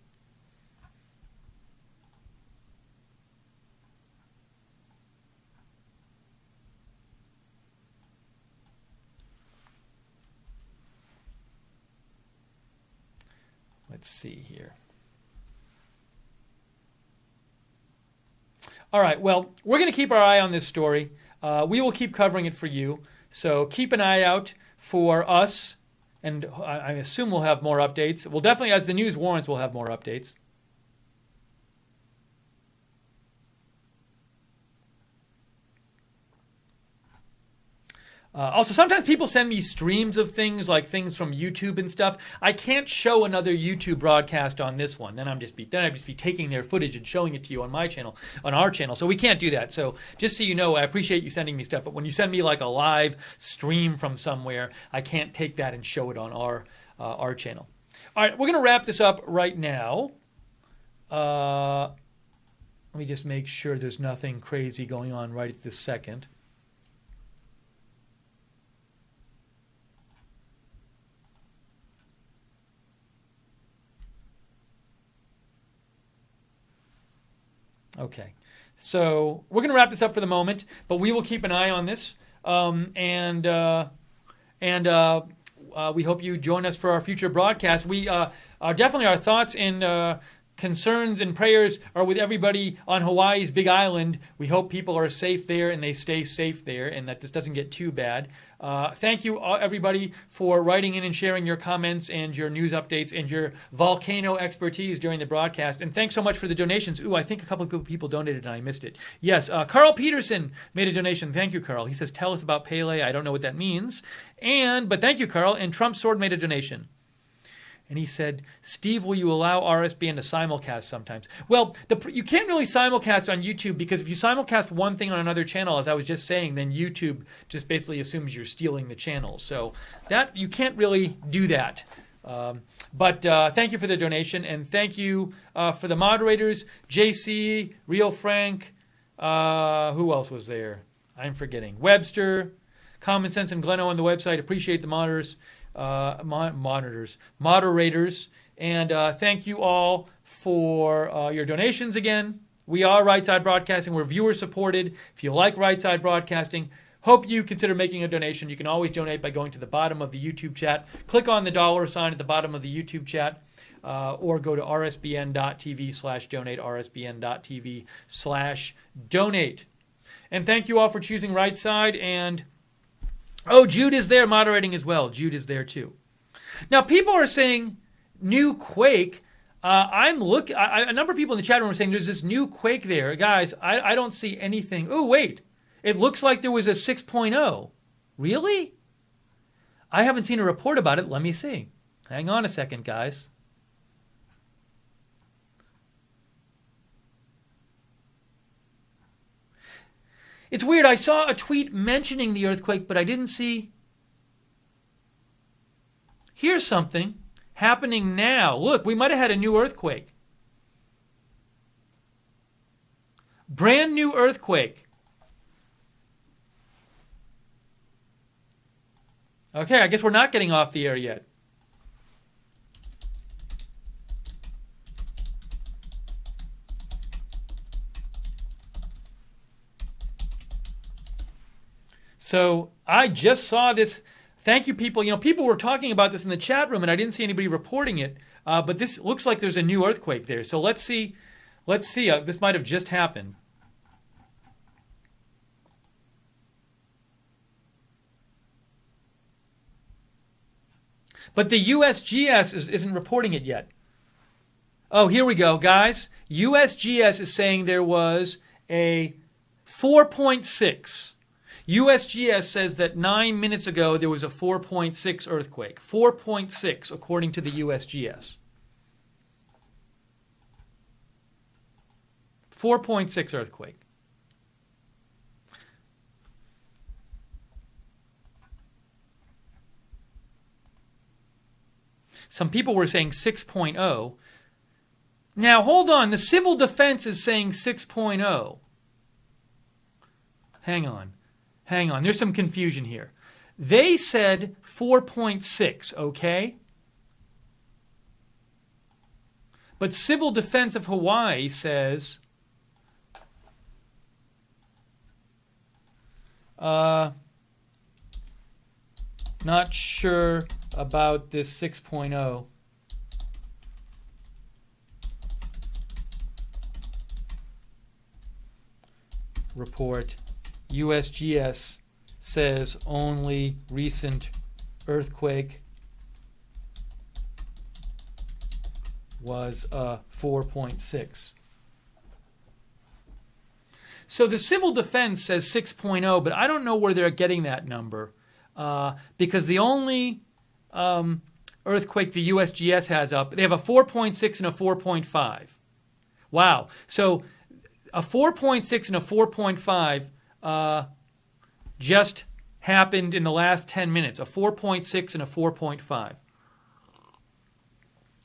Speaker 1: Let's see here. All right, well, we're going to keep our eye on this story. We will keep covering it for you. So keep an eye out for us, and I assume we'll have more updates. We'll definitely, as the news warrants, we'll have more updates. Also, sometimes people send me streams of things, like things from YouTube and stuff. I can't show another YouTube broadcast on this one. Then I'd just be taking their footage and showing it to you on my channel, on our channel. So we can't do that. So just so you know, I appreciate you sending me stuff. But when you send me like a live stream from somewhere, I can't take that and show it on our channel. All right, we're going to wrap this up right now. Let me just make sure there's nothing crazy going on right at this second. Okay, so we're going to wrap this up for the moment, but we will keep an eye on this, and we hope you join us for our future broadcast. We definitely, our thoughts and concerns and prayers are with everybody on Hawaii's Big Island. We hope people are safe there and they stay safe there and that this doesn't get too bad. Thank you, everybody, for writing in and sharing your comments and your news updates and your volcano expertise during the broadcast. And thanks so much for the donations. Ooh, I think a couple of people donated and I missed it. Yes, Carl Peterson made a donation. Thank you, Carl. He says, tell us about Pele. I don't know what that means. But thank you, Carl. And Trump Sword made a donation. And he said, Steve, will you allow RSBN to simulcast sometimes? Well, you can't really simulcast on YouTube because if you simulcast one thing on another channel, as I was just saying, then YouTube just basically assumes you're stealing the channel. So that you can't really do that. But thank you for the donation. And thank you for the moderators, JC, Real Frank. Who else was there? I'm forgetting. Webster, Common Sense, and Gleno on the website. Appreciate the moderators, and thank you all for your donations again. We are Right Side Broadcasting. We're viewer supported. If you like Right Side Broadcasting, hope you consider making a donation. You can always donate by going to the bottom of the YouTube chat. Click on the dollar sign at the bottom of the YouTube chat, or go to rsbn.tv/donate, rsbn.tv/donate. And thank you all for choosing Right Side. And oh, Jude is there moderating as well. Jude is there too. Now, people are saying new Quake. A number of people in the chat room are saying there's this new Quake there. Guys, I don't see anything. Oh, wait. It looks like there was a 6.0. Really? I haven't seen a report about it. Let me see. Hang on a second, guys. It's weird. I saw a tweet mentioning the earthquake, but I didn't see. Here's something happening now. Look, we might have had a new earthquake. Brand new earthquake. Okay, I guess we're not getting off the air yet. So I just saw this. Thank you, people. You know, people were talking about this in the chat room, and I didn't see anybody reporting it. But this looks like there's a new earthquake there. So let's see. This might have just happened. But the USGS isn't reporting it yet. Oh, here we go, guys. USGS is saying there was a 4.6. USGS says that 9 minutes ago there was a 4.6 earthquake. 4.6 according to the USGS. 4.6 earthquake. Some people were saying 6.0. Now, hold on. The civil defense is saying 6.0. Hang on. There's some confusion here. They said 4.6, okay? But Civil Defense of Hawaii says not sure about this 6.0. report. USGS says only recent earthquake was 4.6. So the civil defense says 6.0, but I don't know where they're getting that number because the only earthquake the USGS has up, they have a 4.6 and a 4.5. Wow. So a 4.6 and a 4.5 just happened in the last 10 minutes, a 4.6 and a 4.5.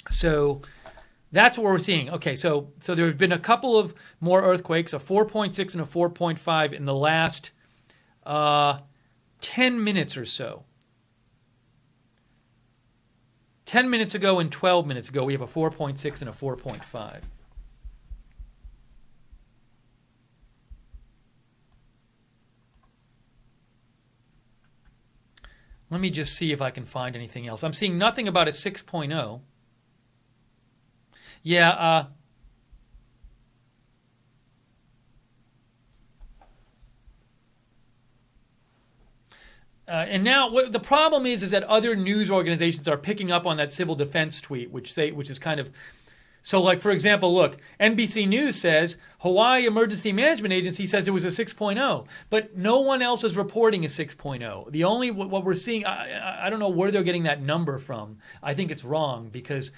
Speaker 1: So that's what we're seeing. Okay, so there have been a couple of more earthquakes, a 4.6 and a 4.5 in the last 10 minutes or so. 10 minutes ago and 12 minutes ago, we have a 4.6 and a 4.5. Let me just see if I can find anything else. I'm seeing nothing about a 6.0. Yeah, And now what the problem is that other news organizations are picking up on that civil defense tweet, which is kind of so. Like for example, look, NBC News says Hawaii Emergency Management Agency says it was a 6.0, but no one else is reporting a 6.0. The only what we're seeing, I don't know where they're getting that number from. I think it's wrong because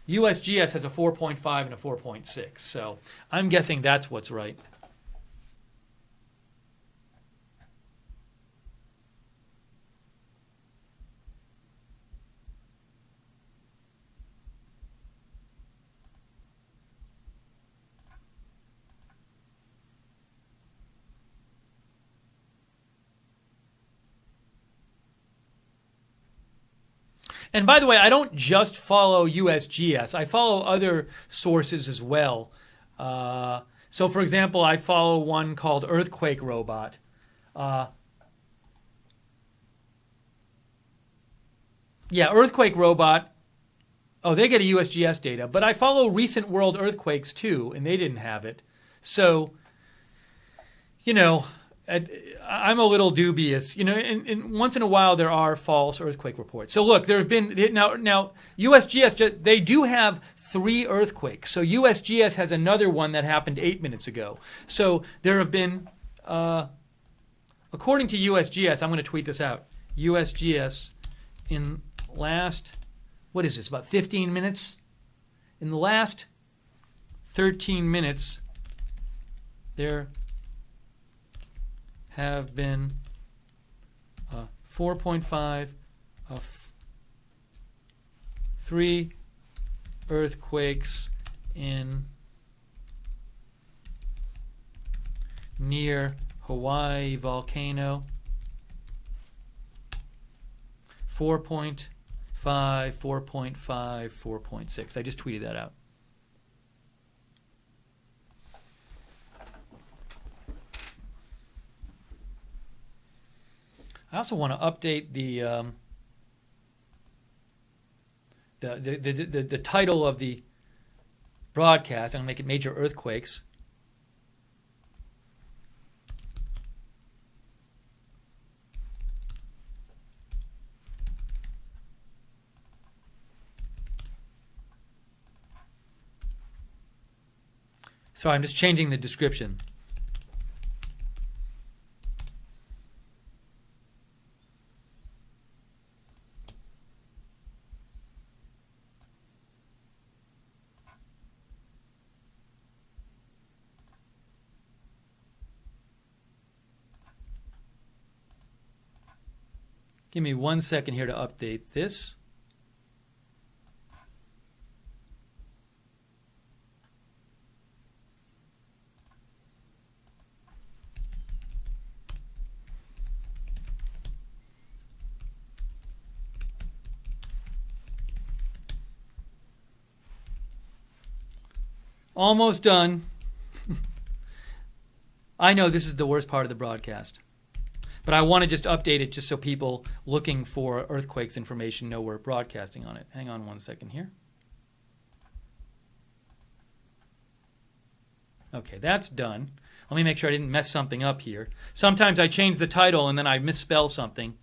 Speaker 1: USGS has a 4.5 and a 4.6. So I'm guessing that's what's right. And by the way, I don't just follow USGS. I follow other sources as well. So, for example, I follow one called Earthquake Robot. Earthquake Robot. Oh, they get a USGS data. But I follow Recent World Earthquakes, too, and they didn't have it. So, I'm a little dubious. And once in a while there are false earthquake reports. So look, there have been now USGS, they do have 3 earthquakes. So USGS has another one that happened 8 minutes ago. So there have been, according to USGS, I'm going to tweet this out. USGS in last, what is this, about 15 minutes? In the last 13 minutes, there have been 4.5 of 3 earthquakes in near Hawaii Volcano. 4.5, 4.5, 4.6. I just tweeted that out. I also want to update the title of the broadcast. I'm going to make it Major Earthquakes. Sorry, I'm just changing the description. Give me 1 second here to update this. Almost done. I know this is the worst part of the broadcast. But I want to just update it just so people looking for earthquakes information know we're broadcasting on it. Hang on 1 second here. Okay, that's done. Let me make sure I didn't mess something up here. Sometimes I change the title and then I misspell something.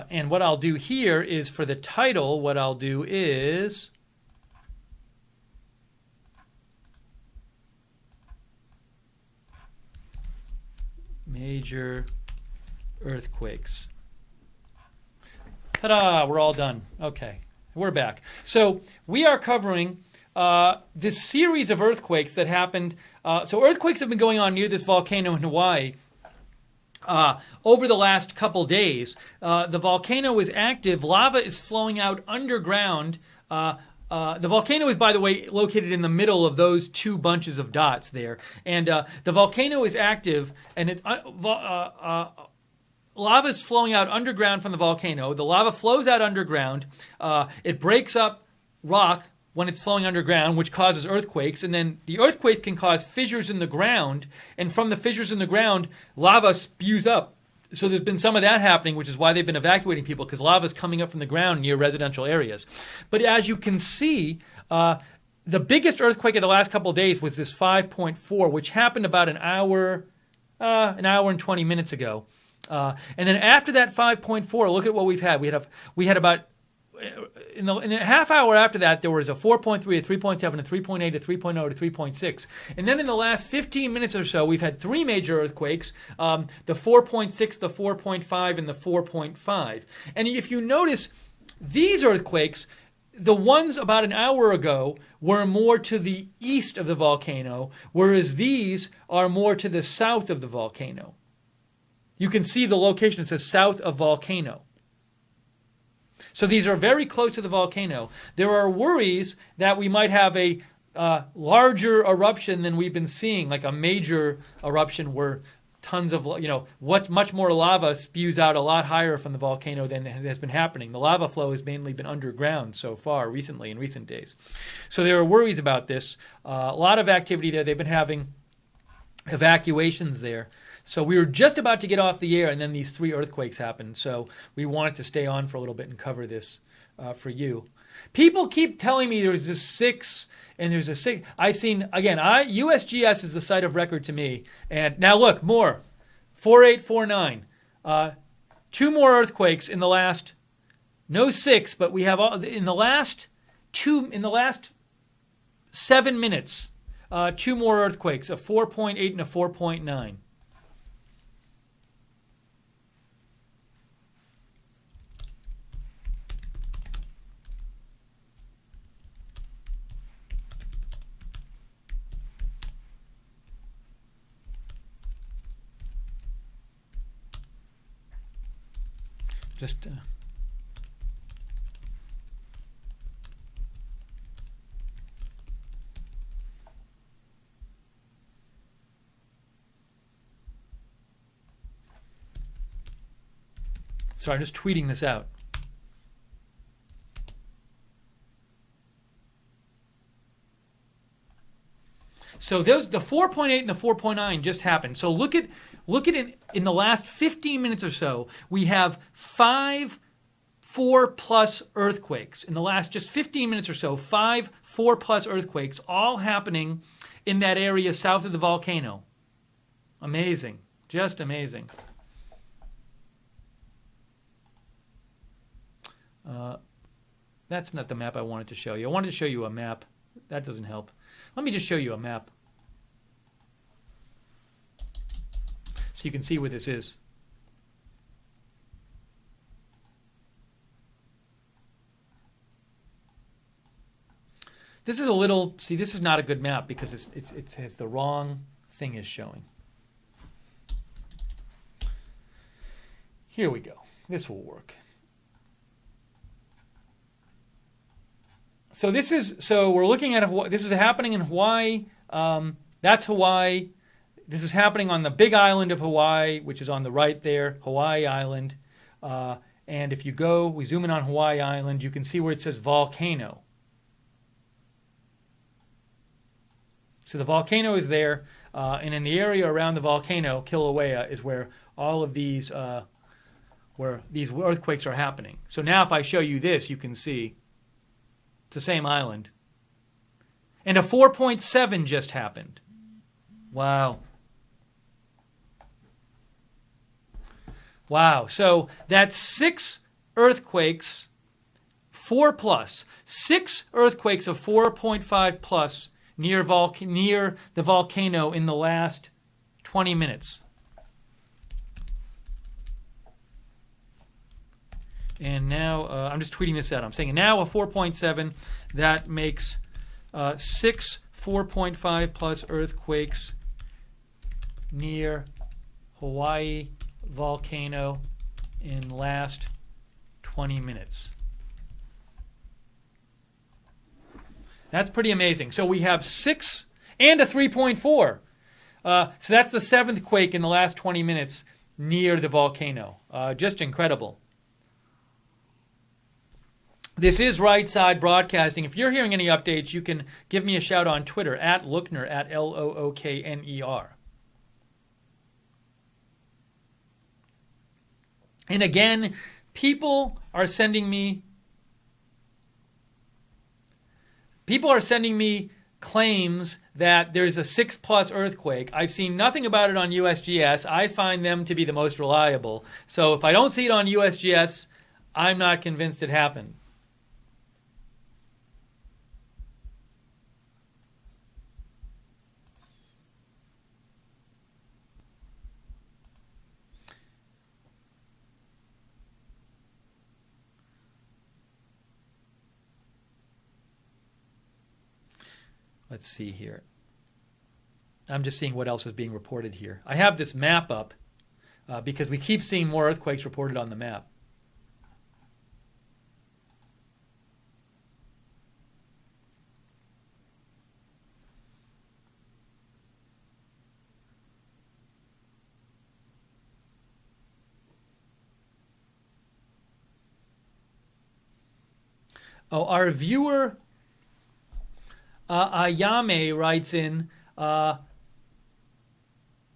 Speaker 1: And what I'll do here is for the title, what I'll do is Major Earthquakes. Ta-da! We're all done. Okay, we're back. So we are covering this series of earthquakes that happened. So earthquakes have been going on near this volcano in Hawaii. Over the last couple days. The volcano is active. Lava is flowing out underground. The volcano is, by the way, located in the middle of those 2 bunches of dots there. And the volcano is active, and lava is flowing out underground from the volcano. The lava flows out underground. It breaks up rock when it's flowing underground, which causes earthquakes, and then the earthquakes can cause fissures in the ground, and from the fissures in the ground, lava spews up. So there's been some of that happening, which is why they've been evacuating people, because lava is coming up from the ground near residential areas. But as you can see, the biggest earthquake of the last couple of days was this 5.4, which happened about an hour and 20 minutes ago. And then after that 5.4, look at what we've had. We had about in the half hour after that, there was a 4.3, a 3.7, a 3.8, a 3.0, a 3.6. And then in the last 15 minutes or so, we've had three major earthquakes, the 4.6, the 4.5, and the 4.5. And if you notice, these earthquakes, the ones about an hour ago were more to the east of the volcano, whereas these are more to the south of the volcano. You can see the location. It says south of volcano. So these are very close to the volcano. There are worries that we might have a larger eruption than we've been seeing, like a major eruption where tons of, much more lava spews out a lot higher from the volcano than has been happening. The lava flow has mainly been underground so far recently, in recent days. So there are worries about this. A lot of activity there. They've been having evacuations there. So we were just about to get off the air, and then these three earthquakes happened. So we wanted to stay on for a little bit and cover this for you. People keep telling me there's a 6 and there's a 6. I've seen, again, USGS is the site of record to me. And now look, more. 4849. 2 more earthquakes in the last, no 6, but we have in the last 7 minutes, 2 more earthquakes, a 4.8 and a 4.9. Just sorry, I'm just tweeting this out. So the 4.8 and the 4.9 just happened. So look at it in the last 15 minutes or so. We have 5 4+ earthquakes in the last just 15 minutes or so. 5 4+ earthquakes, all happening in that area south of the volcano. Amazing, just amazing. That's not the map I wanted to show you. I wanted to show you a map. That doesn't help. Let me just show you a map so you can see where this is. This is a little, see, this is not a good map because it has the wrong thing is showing. Here we go. This will work. So we're looking at, this is happening in Hawaii. That's Hawaii. This is happening on the big island of Hawaii, which is on the right there, Hawaii Island. And if we zoom in on Hawaii Island, you can see where it says volcano. So the volcano is there, and in the area around the volcano, Kilauea, is where all of these earthquakes are happening. So now if I show you this, you can see it's the same island. And a 4.7 just happened. Wow. Wow. So that's 6 earthquakes, 4+. 6 earthquakes of 4.5+ near the volcano in the last 20 minutes. And now, I'm just tweeting this out. I'm saying now a 4.7, that makes 6 4.5+ earthquakes near Hawaii volcano in last 20 minutes. That's pretty amazing. So we have 6 and a 3.4. So that's the 7th quake in the last 20 minutes near the volcano. Just incredible. This is Right Side Broadcasting. If you're hearing any updates, you can give me a shout on Twitter, at Lookner, at Lookner. And again, people are sending me people are sending me claims that there's a 6+ earthquake. I've seen nothing about it on USGS. I find them to be the most reliable. So if I don't see it on USGS, I'm not convinced it happened. Let's see here. I'm just seeing what else is being reported here. I have this map up because we keep seeing more earthquakes reported on the map. Oh, our viewer Ayame writes in,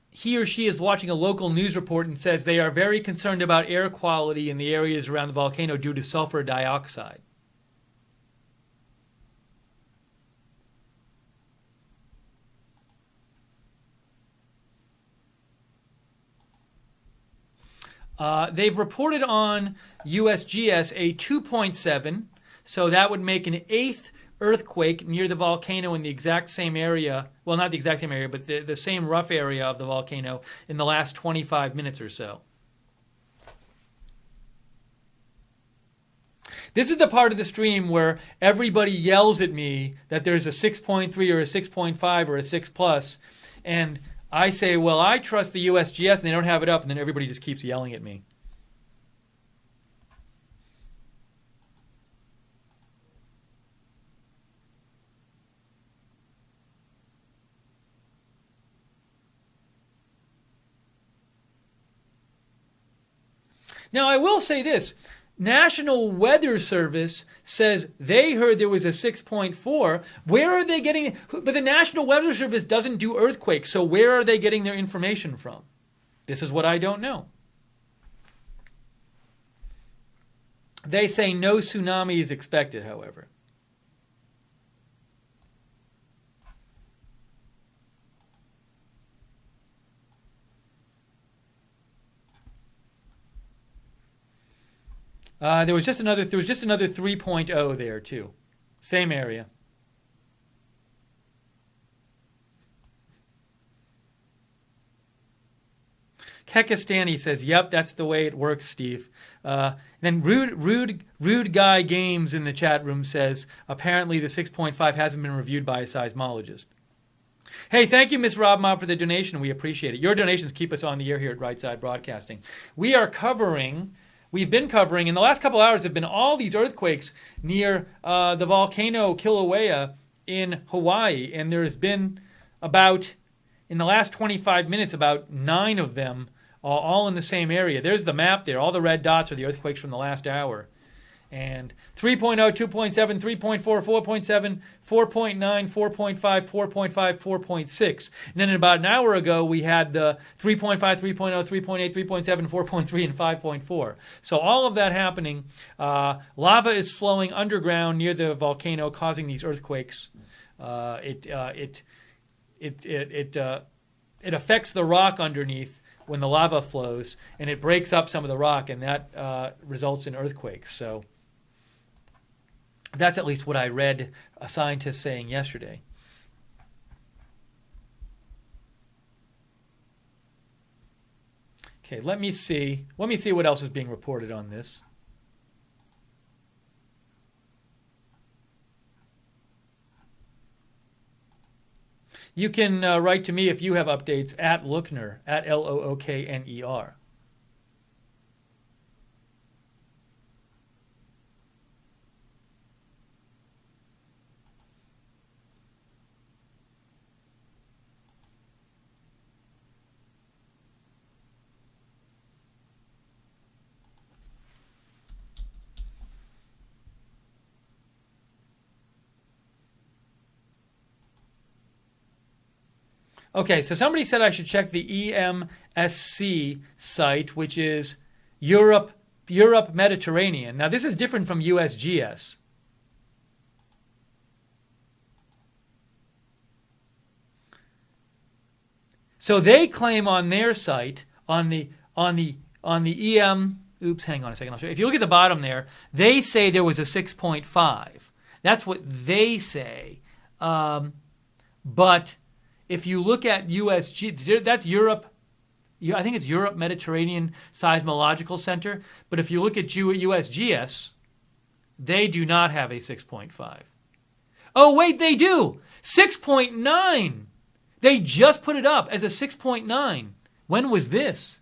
Speaker 1: he or she is watching a local news report and says they are very concerned about air quality in the areas around the volcano due to sulfur dioxide. They've reported on USGS a 2.7, so that would make an 8th earthquake near the volcano in the exact same area, well, not the exact same area, but the same rough area of the volcano in the last 25 minutes or so. This is the part of the stream where everybody yells at me that there's a 6.3 or a 6.5 or a 6+, and I say, well, I trust the USGS, and they don't have it up, and then everybody just keeps yelling at me. Now, I will say this. National Weather Service says they heard there was a 6.4. Where are they getting it? But the National Weather Service doesn't do earthquakes, so where are they getting their information from? This is what I don't know. They say no tsunami is expected, however. There was just another 3.0 there too. Same area. Kekistani says, "Yep, that's the way it works, Steve." Then rude guy games in the chat room says, "Apparently the 6.5 hasn't been reviewed by a seismologist." Hey, thank you, Miss Rob Mob, for the donation. We appreciate it. Your donations keep us on the air here at Right Side Broadcasting. We've been covering, in the last couple hours, have been all these earthquakes near the volcano Kilauea in Hawaii. And there's been about, in the last 25 minutes, about 9 of them, all in the same area. There's the map there. All the red dots are the earthquakes from the last hour. And 3.0, 2.7, 3.4, 4.7, 4.9, 4.5, 4.5, 4.6. And then about an hour ago, we had the 3.5, 3.0, 3.8, 3.7, 4.3, and 5.4. So all of that happening. Lava is flowing underground near the volcano, causing these earthquakes. It affects the rock underneath when the lava flows, and it breaks up some of the rock, and that results in earthquakes. So that's at least what I read a scientist saying yesterday. Okay, let me see what else is being reported on this. You can write to me if you have updates at Lookner, at Lookner. Okay, so somebody said I should check the EMSC site, which is Europe Mediterranean. Now, this is different from USGS. So they claim on their site, on the EM. Oops, hang on a second. I'll show you. If you look at the bottom there, they say there was a 6.5. That's what they say. But if you look at USG, that's Europe. I think it's Europe Mediterranean Seismological Center. But if you look at USGS, they do not have a 6.5. Oh, wait, they do. 6.9. They just put it up as a 6.9. When was this?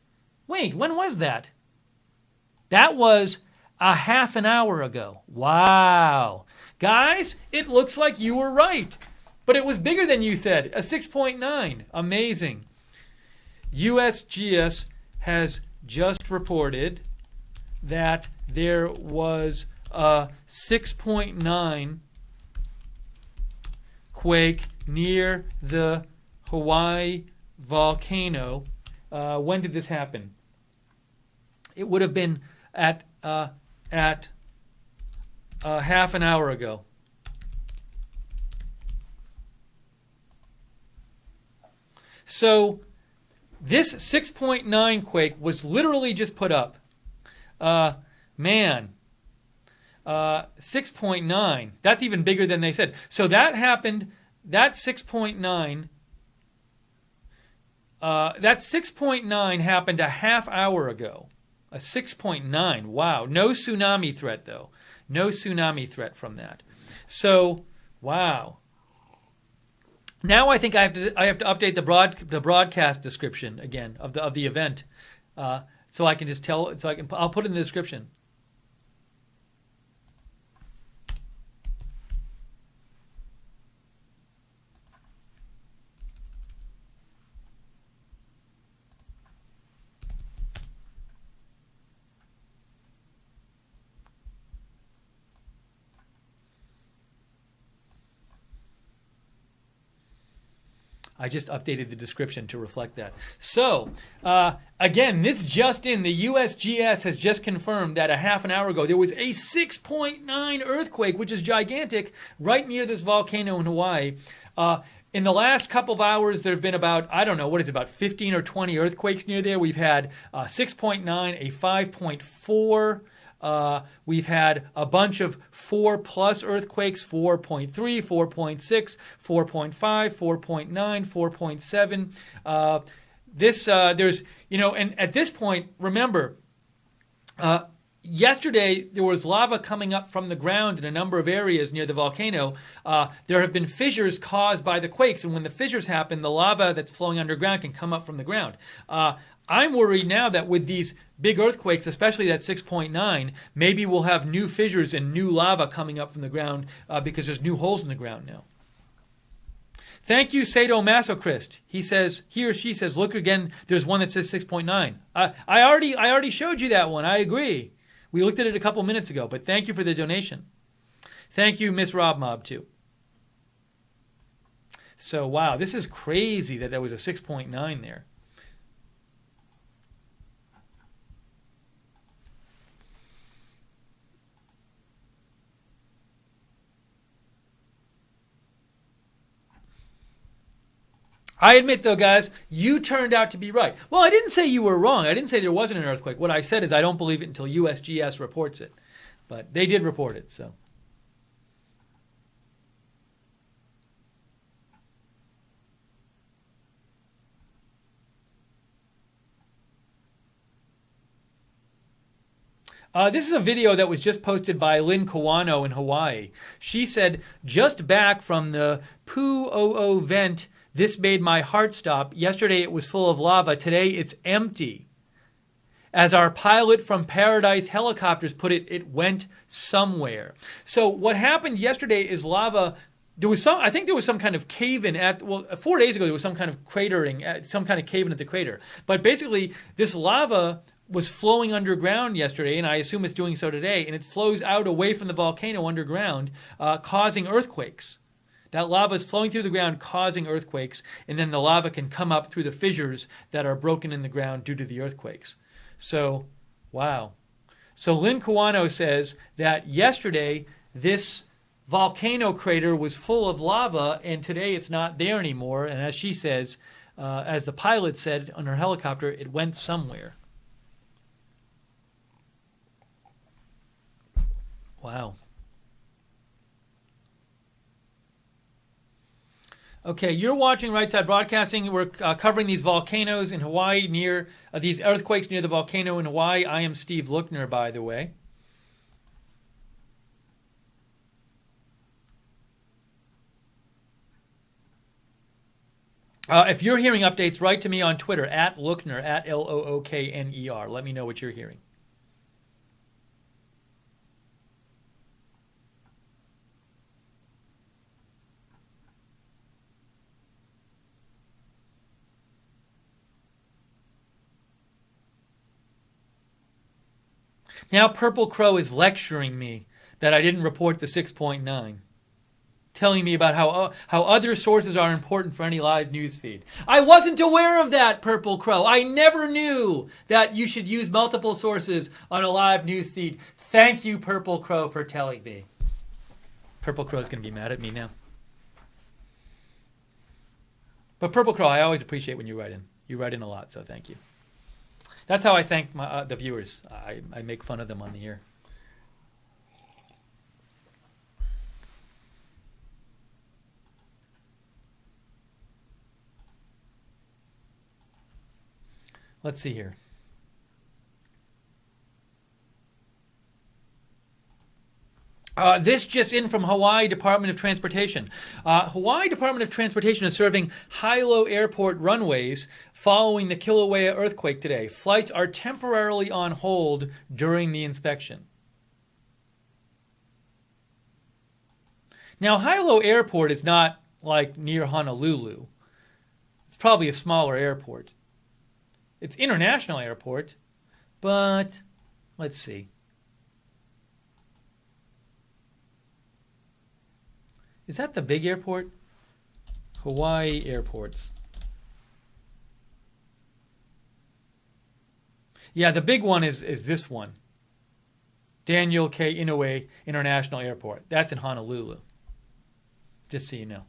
Speaker 1: Wait, when was that? That was a half an hour ago. Wow. Guys, it looks like you were right. But it was bigger than you said, a 6.9. Amazing. USGS has just reported that there was a 6.9 quake near the Hawaii volcano. When did this happen? It would have been at half an hour ago. So this 6.9 quake was literally just put up. 6.9. That's even bigger than they said. So that happened. That 6.9. That 6.9 happened a half hour ago. A 6.9. Wow. No tsunami threat though. No tsunami threat from that. So, wow. Now I think I have to update the broadcast description again of the event, so I can just tell. I'll put it in the description. I just updated the description to reflect that. So, again, this just in, the USGS has just confirmed that a half an hour ago there was a 6.9 earthquake, which is gigantic, right near this volcano in Hawaii. In the last couple of hours, there have been about, about 15 or 20 earthquakes near there. We've had 6.9, a 5.4. We've had a bunch of 4+ earthquakes, 4.3, 4.6, 4.5, 4.9, 4.7. There's, and at this point, remember, yesterday there was lava coming up from the ground in a number of areas near the volcano. There have been fissures caused by the quakes, and when the fissures happen, the lava that's flowing underground can come up from the ground. I'm worried now that with these big earthquakes, especially that 6.9, maybe we'll have new fissures and new lava coming up from the ground because there's new holes in the ground now. Thank you, Sadomasochist. He or she says, look again, there's one that says 6.9. I already showed you that one. I agree. We looked at it a couple minutes ago, but thank you for the donation. Thank you, Miss Rob Mob, too. So, wow, this is crazy that there was a 6.9 there. I admit, though, guys, you turned out to be right. Well, I didn't say you were wrong. I didn't say there wasn't an earthquake. What I said is I don't believe it until USGS reports it. But they did report it, so. This is a video that was just posted by Lynn Kawano in Hawaii. She said, just back from the Pu'o'o vent, this made my heart stop. Yesterday it was full of lava. Today it's empty. As our pilot from Paradise Helicopters put it, it went somewhere. So what happened yesterday is lava. I think there was some kind of cave-in 4 days ago there was some kind of cratering, some kind of cave-in at the crater. But basically this lava was flowing underground yesterday, and I assume it's doing so today, and it flows out away from the volcano underground, causing earthquakes. That lava is flowing through the ground, causing earthquakes, and then the lava can come up through the fissures that are broken in the ground due to the earthquakes. So, wow. So Lynn Kawano says that yesterday this volcano crater was full of lava, and today it's not there anymore. And as she says, as the pilot said on her helicopter, it went somewhere. Wow. Okay, you're watching Right Side Broadcasting. We're covering these volcanoes in Hawaii near these earthquakes near the volcano in Hawaii. I am Steve Lookner, by the way. If you're hearing updates, write to me on Twitter at Lookner, at Lookner. Let me know what you're hearing. Now Purple Crow is lecturing me that I didn't report the 6.9. Telling me about how other sources are important for any live news feed. I wasn't aware of that, Purple Crow. I never knew that you should use multiple sources on a live news feed. Thank you, Purple Crow, for telling me. Purple Crow's going to be mad at me now. But Purple Crow, I always appreciate when you write in. You write in a lot, so thank you. That's how I thank the viewers. I make fun of them on the air. Let's see here. This just in from Hawaii Department of Transportation. Hawaii Department of Transportation is serving Hilo Airport runways following the Kilauea earthquake today. Flights are temporarily on hold during the inspection. Now, Hilo Airport is not like near Honolulu. It's probably a smaller airport. It's international airport, but let's see. Is that the big airport? Hawaii airports. Yeah, the big one is this one. Daniel K. Inouye International Airport. That's in Honolulu. Just so you know.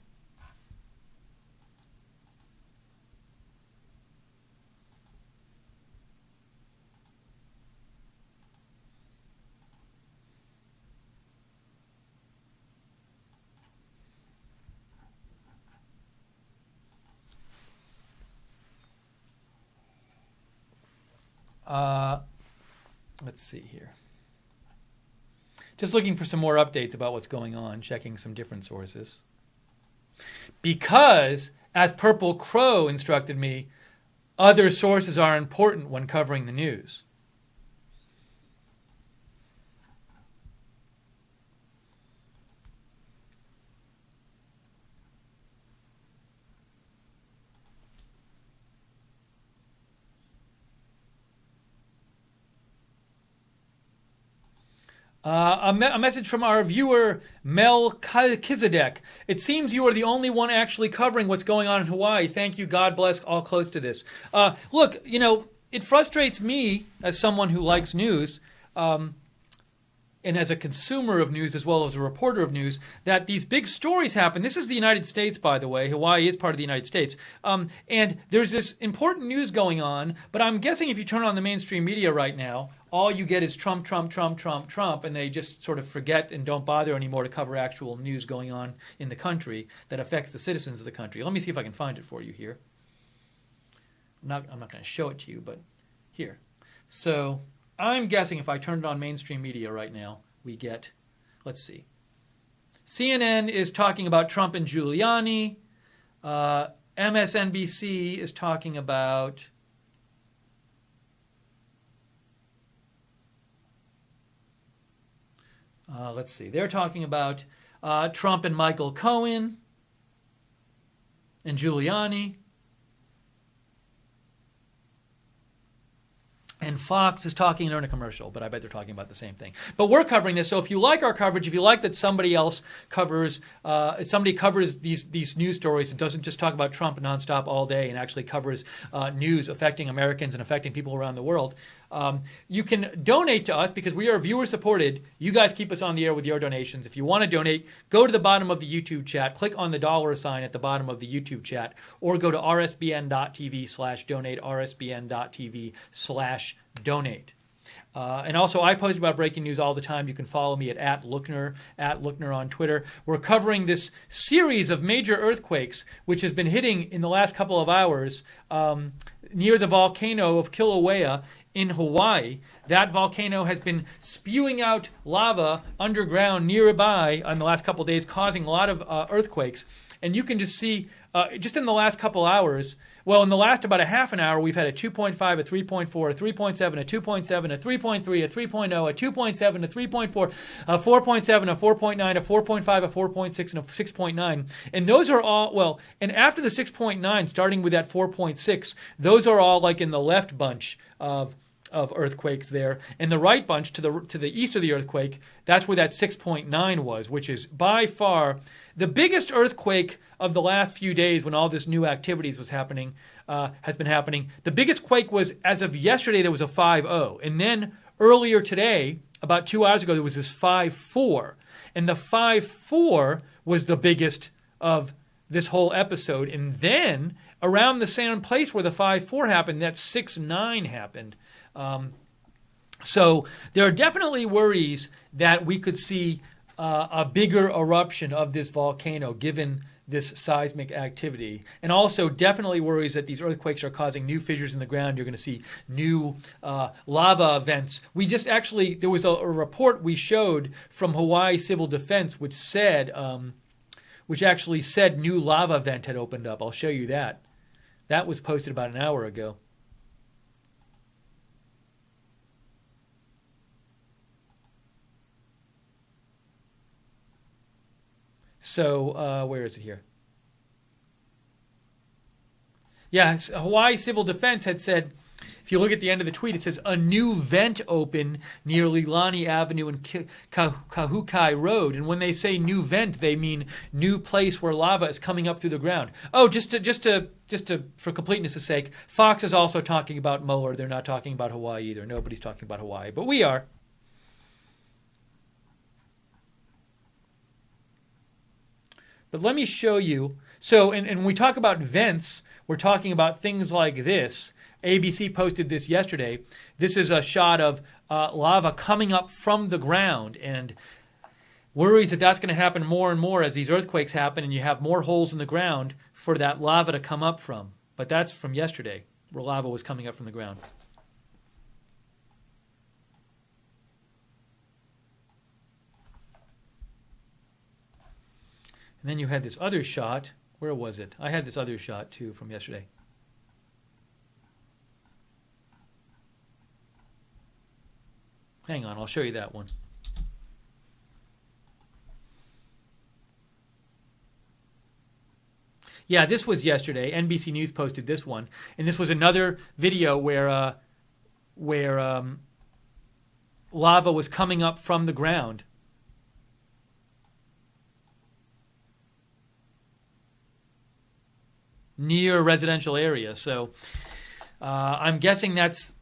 Speaker 1: Let's see here. Just looking for some more updates about what's going on, checking some different sources. Because, as Purple Crow instructed me, other sources are important when covering the news. A message from our viewer, Mel Kizadek. It seems you are the only one actually covering what's going on in Hawaii. Thank you. God bless all close to this. Look, you know, it frustrates me as someone who likes news, and as a consumer of news as well as a reporter of news, that these big stories happen. This is the United States, by the way. Hawaii is part of the United States. And there's this important news going on, but I'm guessing if you turn on the mainstream media right now, all you get is Trump, Trump, Trump, Trump, Trump, and they just sort of forget and don't bother anymore to cover actual news going on in the country that affects the citizens of the country. Let me see if I can find it for you here. I'm not going to show it to you, but here. So I'm guessing if I turn it on mainstream media right now, we get, let's see. CNN is talking about Trump and Giuliani. MSNBC is talking about... let's see. They're talking about Trump and Michael Cohen and Giuliani. And Fox is talking during a commercial, but I bet they're talking about the same thing. But we're covering this, so if you like our coverage, if you like that somebody else covers, somebody covers these news stories and doesn't just talk about Trump nonstop all day and actually covers news affecting Americans and affecting people around the world, You can donate to us because we are viewer supported. You guys keep us on the air with your donations. If you want to donate, go to the bottom of the YouTube chat, click on the $ sign at the bottom of the YouTube chat, or go to rsbn.tv/donate, rsbn.tv/donate. And also, I post about breaking news all the time. You can follow me at @Lookner on Twitter. We're covering this series of major earthquakes, which has been hitting in the last couple of hours near the volcano of Kilauea in Hawaii. That volcano has been spewing out lava underground nearby in the last couple of days, causing a lot of earthquakes. And you can just see, just in the last couple hours, well, in the last about a half an hour, we've had a 2.5, a 3.4, a 3.7, a 2.7, a 3.3, a 3.0, a 2.7, a 3.4, a 4.7, a 4.9, a 4.5, a 4.6, and a 6.9. And those are all, well, and after the 6.9, starting with that 4.6, those are all like in the left bunch of earthquakes there. And the right bunch to the east of the earthquake, that's where that 6.9 was, which is by far the biggest earthquake of the last few days when all this new activities was happening, has been happening. The biggest quake was, as of yesterday, there was a 5.0. And then earlier today, about 2 hours ago, there was this 5.4. And the 5.4 was the biggest of this whole episode. And then around the same place where the 5.4 happened, that 6.9 happened. So there are definitely worries that we could see a bigger eruption of this volcano given this seismic activity. And also definitely worries that these earthquakes are causing new fissures in the ground. You're going to see new lava vents. We just actually, there was a report we showed from Hawaii Civil Defense which said, which actually said new lava vent had opened up. I'll show you that. That was posted about an hour ago. So where is it here? Yeah, Hawaii Civil Defense had said, if you look at the end of the tweet, it says a new vent open near Leilani Avenue and Kahukai Road. And when they say new vent, they mean new place where lava is coming up through the ground. Oh, just to for completeness' sake, Fox is also talking about Mueller. They're not talking about Hawaii either. Nobody's talking about Hawaii, but we are. But let me show you. So, and when we talk about vents, we're talking about things like this. ABC posted this yesterday. This is a shot of lava coming up from the ground, and worries that that's going to happen more and more as these earthquakes happen and you have more holes in the ground for that lava to come up from. But that's from yesterday, where lava was coming up from the ground. And then you had this other shot. Where was it? I had this other shot, too, from yesterday. Hang on, I'll show you that one. Yeah, this was yesterday. NBC News posted this one. And this was another video where lava was coming up from the ground. Near a residential area. So I'm guessing that's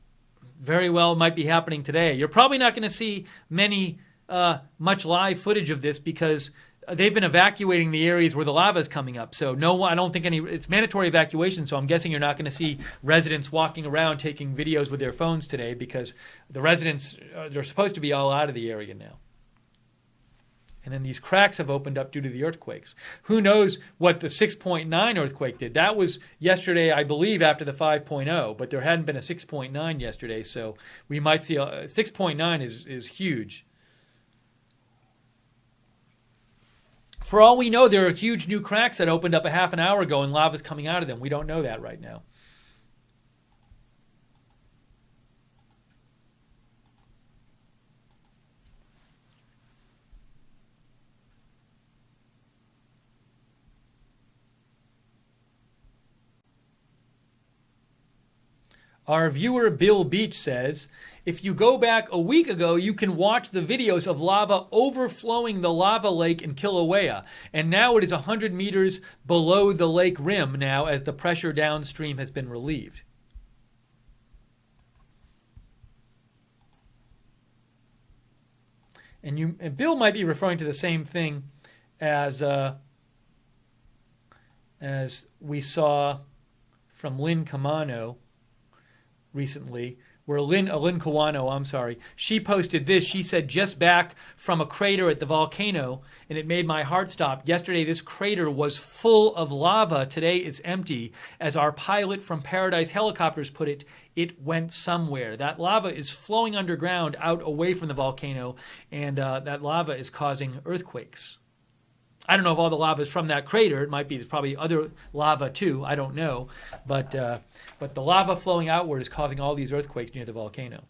Speaker 1: very well might be happening today. You're probably not going to see much live footage of this because they've been evacuating the areas where the lava is coming up. So no, I don't think it's mandatory evacuation. So I'm guessing you're not going to see residents walking around taking videos with their phones today because the residents, they're supposed to be all out of the area now. And then these cracks have opened up due to the earthquakes. Who knows what the 6.9 earthquake did? That was yesterday, I believe, after the 5.0, but there hadn't been a 6.9 yesterday, so we might see a 6.9 is huge. For all we know, there are huge new cracks that opened up a half an hour ago and lava's coming out of them. We don't know that right now. Our viewer Bill Beech says, if you go back a week ago, you can watch the videos of lava overflowing the lava lake in Kilauea. And now it is 100 meters below the lake rim now as the pressure downstream has been relieved. And Bill might be referring to the same thing as we saw from Lynn Kamano recently, where Lynn Kawano, I'm sorry, she posted this. She said, just back from a crater at the volcano, and it made my heart stop. Yesterday, this crater was full of lava. Today, it's empty. As our pilot from Paradise Helicopters put it, it went somewhere. That lava is flowing underground out away from the volcano, and that lava is causing earthquakes. I don't know if all the lava is from that crater. It might be. There's probably other lava too. I don't know. But the lava flowing outward is causing all these earthquakes near the volcano.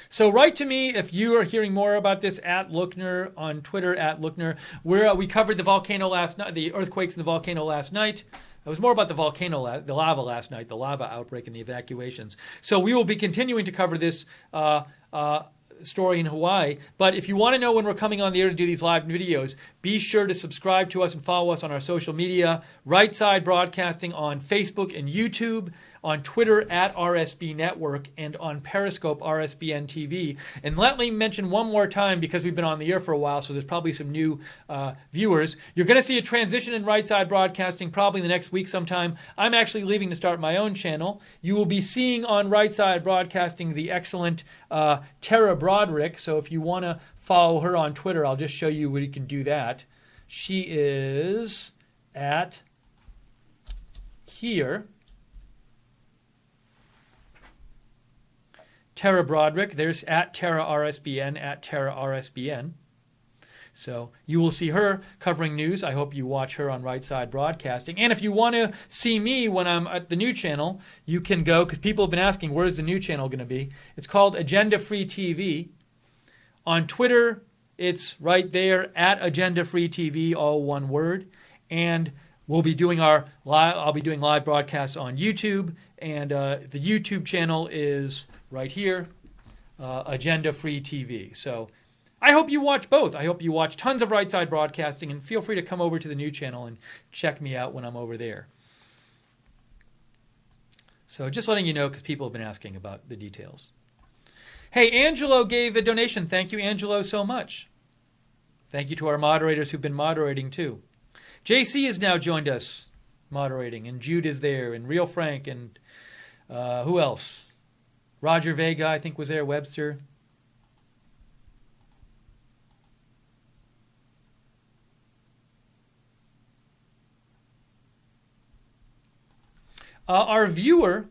Speaker 1: So write to me if you are hearing more about this at Lookner on Twitter at Lookner. We covered the volcano last night, the earthquakes in the volcano last night. It was more about the volcano, the lava last night, the lava outbreak and the evacuations. So we will be continuing to cover this story in Hawaii. But if you want to know when we're coming on the air to do these live videos, be sure to subscribe to us and follow us on our social media. Right Side Broadcasting on Facebook and YouTube, on Twitter at RSB Network, and on Periscope RSBN TV. And let me mention one more time, because we've been on the air for a while, so there's probably some new viewers. You're going to see a transition in Right Side Broadcasting probably the next week sometime. I'm actually leaving to start my own channel. You will be seeing on Right Side Broadcasting the excellent Tara Broderick. So if you want to follow her on Twitter, I'll just show you where you can do that. She is at here. Tara Broderick. There's at Tara RSBN, at Tara RSBN. So you will see her covering news. I hope you watch her on Right Side Broadcasting. And if you want to see me when I'm at the new channel, you can go, because people have been asking, where's the new channel going to be? It's called Agenda Free TV. On Twitter, it's right there, at Agenda Free TV, all one word. And I'll be doing live broadcasts on YouTube, and the YouTube channel is right here, Agenda Free TV. So I hope you watch both. I hope you watch tons of Right Side Broadcasting, and feel free to come over to the new channel and check me out when I'm over there. So just letting you know, because people have been asking about the details. Hey, Angelo gave a donation. Thank you, Angelo, so much. Thank you to our moderators who've been moderating too. JC has now joined us moderating, and Jude is there, and Real Frank, and who else? Roger Vega, I think, was there, Webster. Our viewer,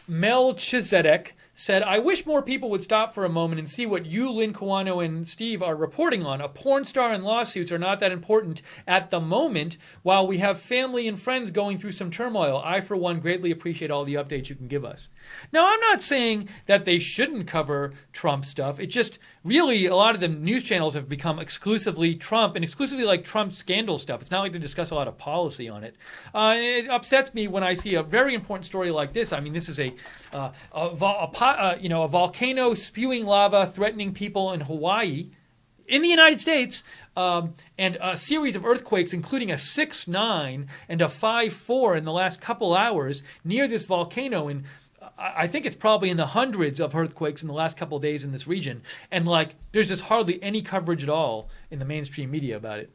Speaker 1: Melchizedek, said, I wish more people would stop for a moment and see what you, Lynn Kawano, and Steve are reporting on. A porn star and lawsuits are not that important at the moment, while we have family and friends going through some turmoil. I, for one, greatly appreciate all the updates you can give us. Now, I'm not saying that they shouldn't cover Trump stuff. It just, really, a lot of the news channels have become exclusively Trump, and exclusively like Trump scandal stuff. It's not like they discuss a lot of policy on it. And it upsets me when I see a very important story like this. I mean, this is a volcano spewing lava threatening people in Hawaii, in the United States, and a series of earthquakes, including a 6.9 and a 5.4 in the last couple hours near this volcano. And I think it's probably in the hundreds of earthquakes in the last couple of days in this region. And there's just hardly any coverage at all in the mainstream media about it.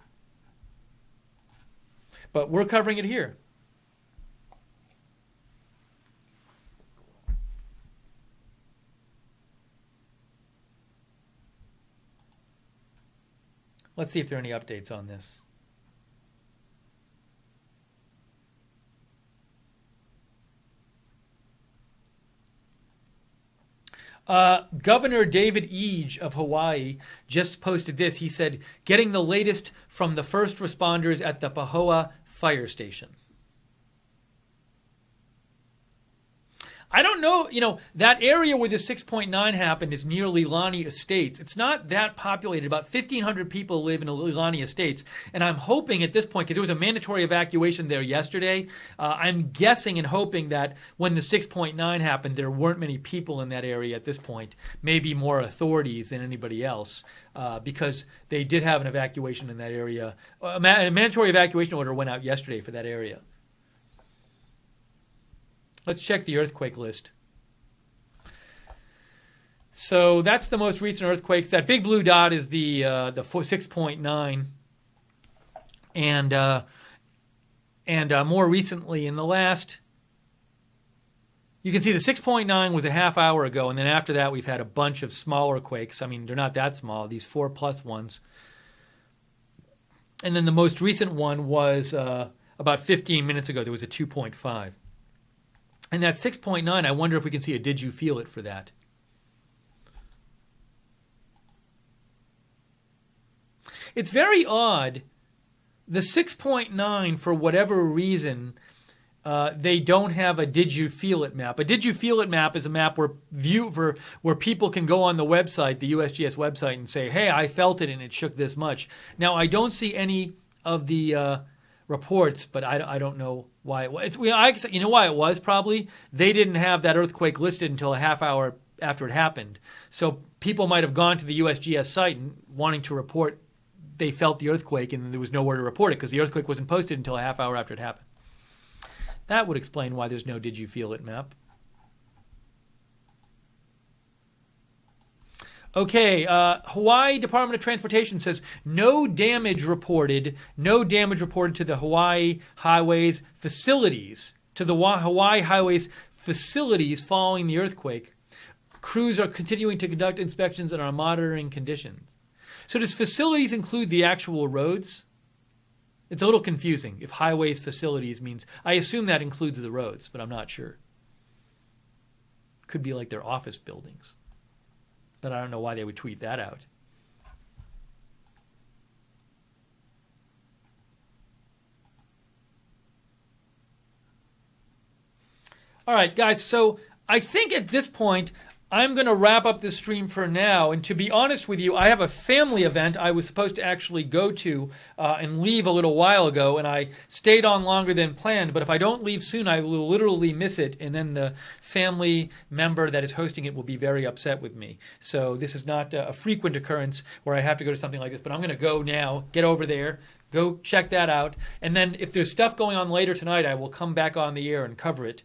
Speaker 1: But we're covering it here. Let's see if there are any updates on this. Governor David Eage of Hawaii just posted this. He said, getting the latest from the first responders at the Pahoa fire station. I don't know, that area where the 6.9 happened is near Leilani Estates. It's not that populated. About 1,500 people live in Leilani Estates. And I'm hoping at this point, because there was a mandatory evacuation there yesterday, I'm guessing and hoping that when the 6.9 happened, there weren't many people in that area at this point. Maybe more authorities than anybody else, because they did have an evacuation in that area. A mandatory evacuation order went out yesterday for that area. Let's check the earthquake list. So that's the most recent earthquakes. That big blue dot is the 6.9, and more recently in the last, you can see the 6.9 was a half hour ago, and then after that we've had a bunch of smaller quakes. I mean, they're not that small, these 4+ ones. And then the most recent one was about 15 minutes ago. There was a 2.5. And that 6.9, I wonder if we can see a did you feel it for that. It's very odd. The 6.9, for whatever reason, they don't have a did you feel it map. A did you feel it map is a map where people can go on the website, the USGS website, and say, hey, I felt it and it shook this much. Now, I don't see any of the reports, but I don't know why it was. You know why it was, probably? They didn't have that earthquake listed until a half hour after it happened. So people might have gone to the USGS site and wanting to report they felt the earthquake, and there was nowhere to report it because the earthquake wasn't posted until a half hour after it happened. That would explain why there's no did you feel it map. Okay, Hawaii Department of Transportation says no damage reported to the Hawaii Highways facilities, following the earthquake. Crews are continuing to conduct inspections and are monitoring conditions. So does facilities include the actual roads? It's a little confusing. If highways facilities means, I assume that includes the roads, but I'm not sure. Could be like their office buildings. But I don't know why they would tweet that out. All right, guys, so I think at this point, I'm going to wrap up this stream for now. And to be honest with you, I have a family event I was supposed to actually go to and leave a little while ago, and I stayed on longer than planned. But if I don't leave soon, I will literally miss it, and then the family member that is hosting it will be very upset with me. So this is not a frequent occurrence where I have to go to something like this, but I'm going to go now, get over there, go check that out. And then if there's stuff going on later tonight, I will come back on the air and cover it.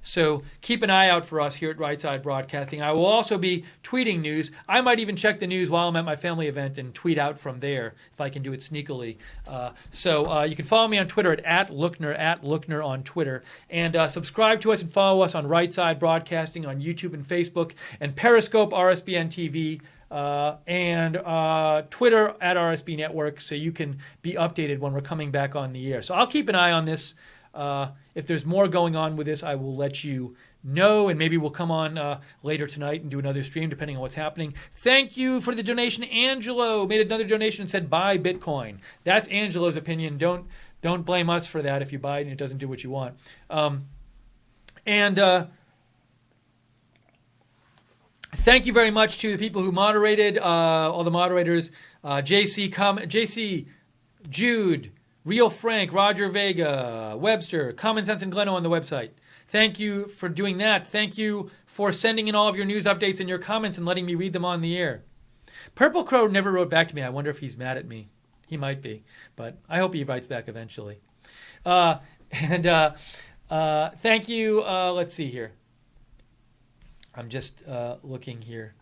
Speaker 1: So keep an eye out for us here at Right Side Broadcasting. I will also be tweeting news. I might even check the news while I'm at my family event and tweet out from there if I can do it sneakily. So you can follow me on Twitter at @Lookner on Twitter. And subscribe to us and follow us on Right Side Broadcasting on YouTube and Facebook, and Periscope, RSBN TV, and Twitter at RSB Network, so you can be updated when we're coming back on the air. So I'll keep an eye on this. If there's more going on with this, I will let you know, and maybe we'll come on later tonight and do another stream, depending on what's happening. Thank you for the donation. Angelo made another donation and said, buy Bitcoin. That's Angelo's opinion. Don't blame us for that if you buy it and it doesn't do what you want. Thank you very much to the people who moderated, all the moderators, JC, Jude, Real Frank, Roger Vega, Webster, Common Sense and Gleno on the website. Thank you for doing that. Thank you for sending in all of your news updates and your comments and letting me read them on the air. Purple Crow never wrote back to me. I wonder if he's mad at me. He might be, but I hope he writes back eventually. Thank you. Let's see here. I'm just looking here.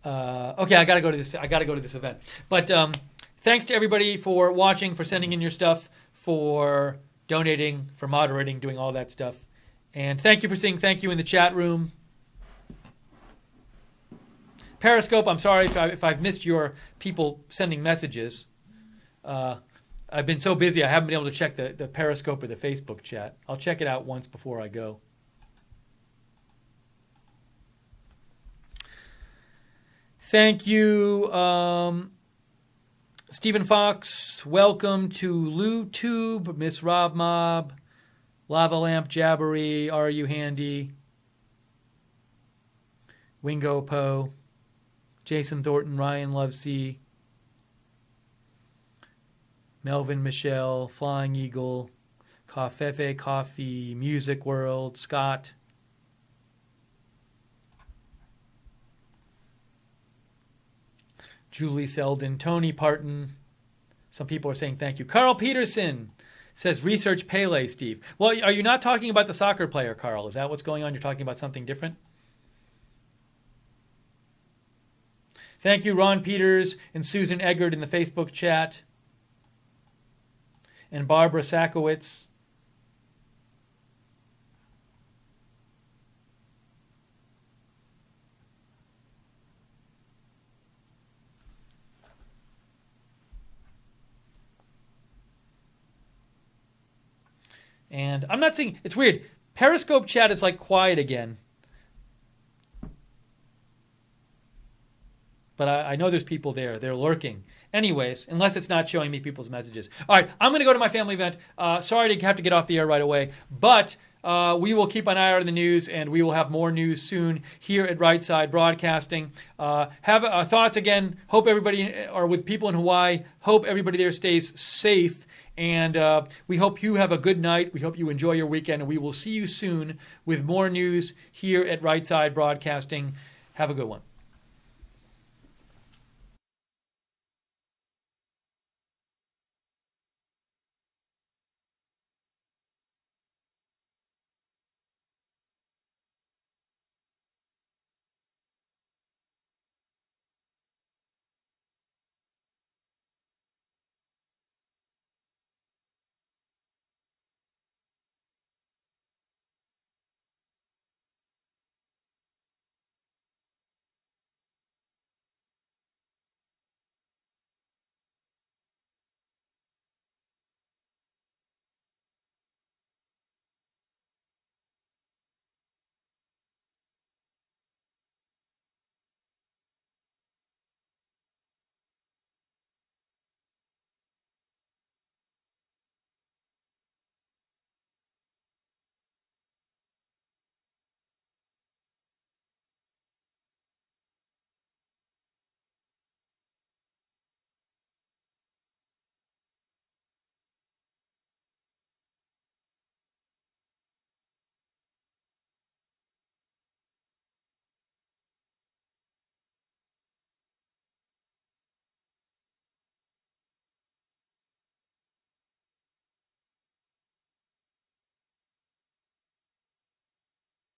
Speaker 1: Okay, I gotta go to this. I gotta go to this event. But thanks to everybody for watching, for sending in your stuff, for donating, for moderating, doing all that stuff, and thank you for saying thank you in the chat room. Periscope, I'm sorry if I've missed your people sending messages. I've been so busy I haven't been able to check the Periscope or the Facebook chat. I'll check it out once before I go. Thank you, Stephen Fox. Welcome to LouTube, Miss Rob Mob, Lava Lamp Jabbery, Are You Handy, Wingo Poe, Jason Thornton, Ryan Lovesey, Melvin Michelle, Flying Eagle, Coffefe Coffee, Music World, Scott, Julie Selden, Tony Parton. Some people are saying thank you. Carl Peterson says, research Pele, Steve. Well, are you not talking about the soccer player, Carl? Is that what's going on? You're talking about something different? Thank you, Ron Peters and Susan Eggert in the Facebook chat. And Barbara Sakowitz. And I'm not seeing, it's weird. Periscope chat is like quiet again. But I know there's people there. They're lurking. Anyways, unless it's not showing me people's messages. All right, I'm going to go to my family event. Sorry to have to get off the air right away. But we will keep an eye out on the news, and we will have more news soon here at Right Side Broadcasting. Have thoughts again. Hope everybody, or with people in Hawaii, hope everybody there stays safe. And we hope you have a good night. We hope you enjoy your weekend. And we will see you soon with more news here at Right Side Broadcasting. Have a good one.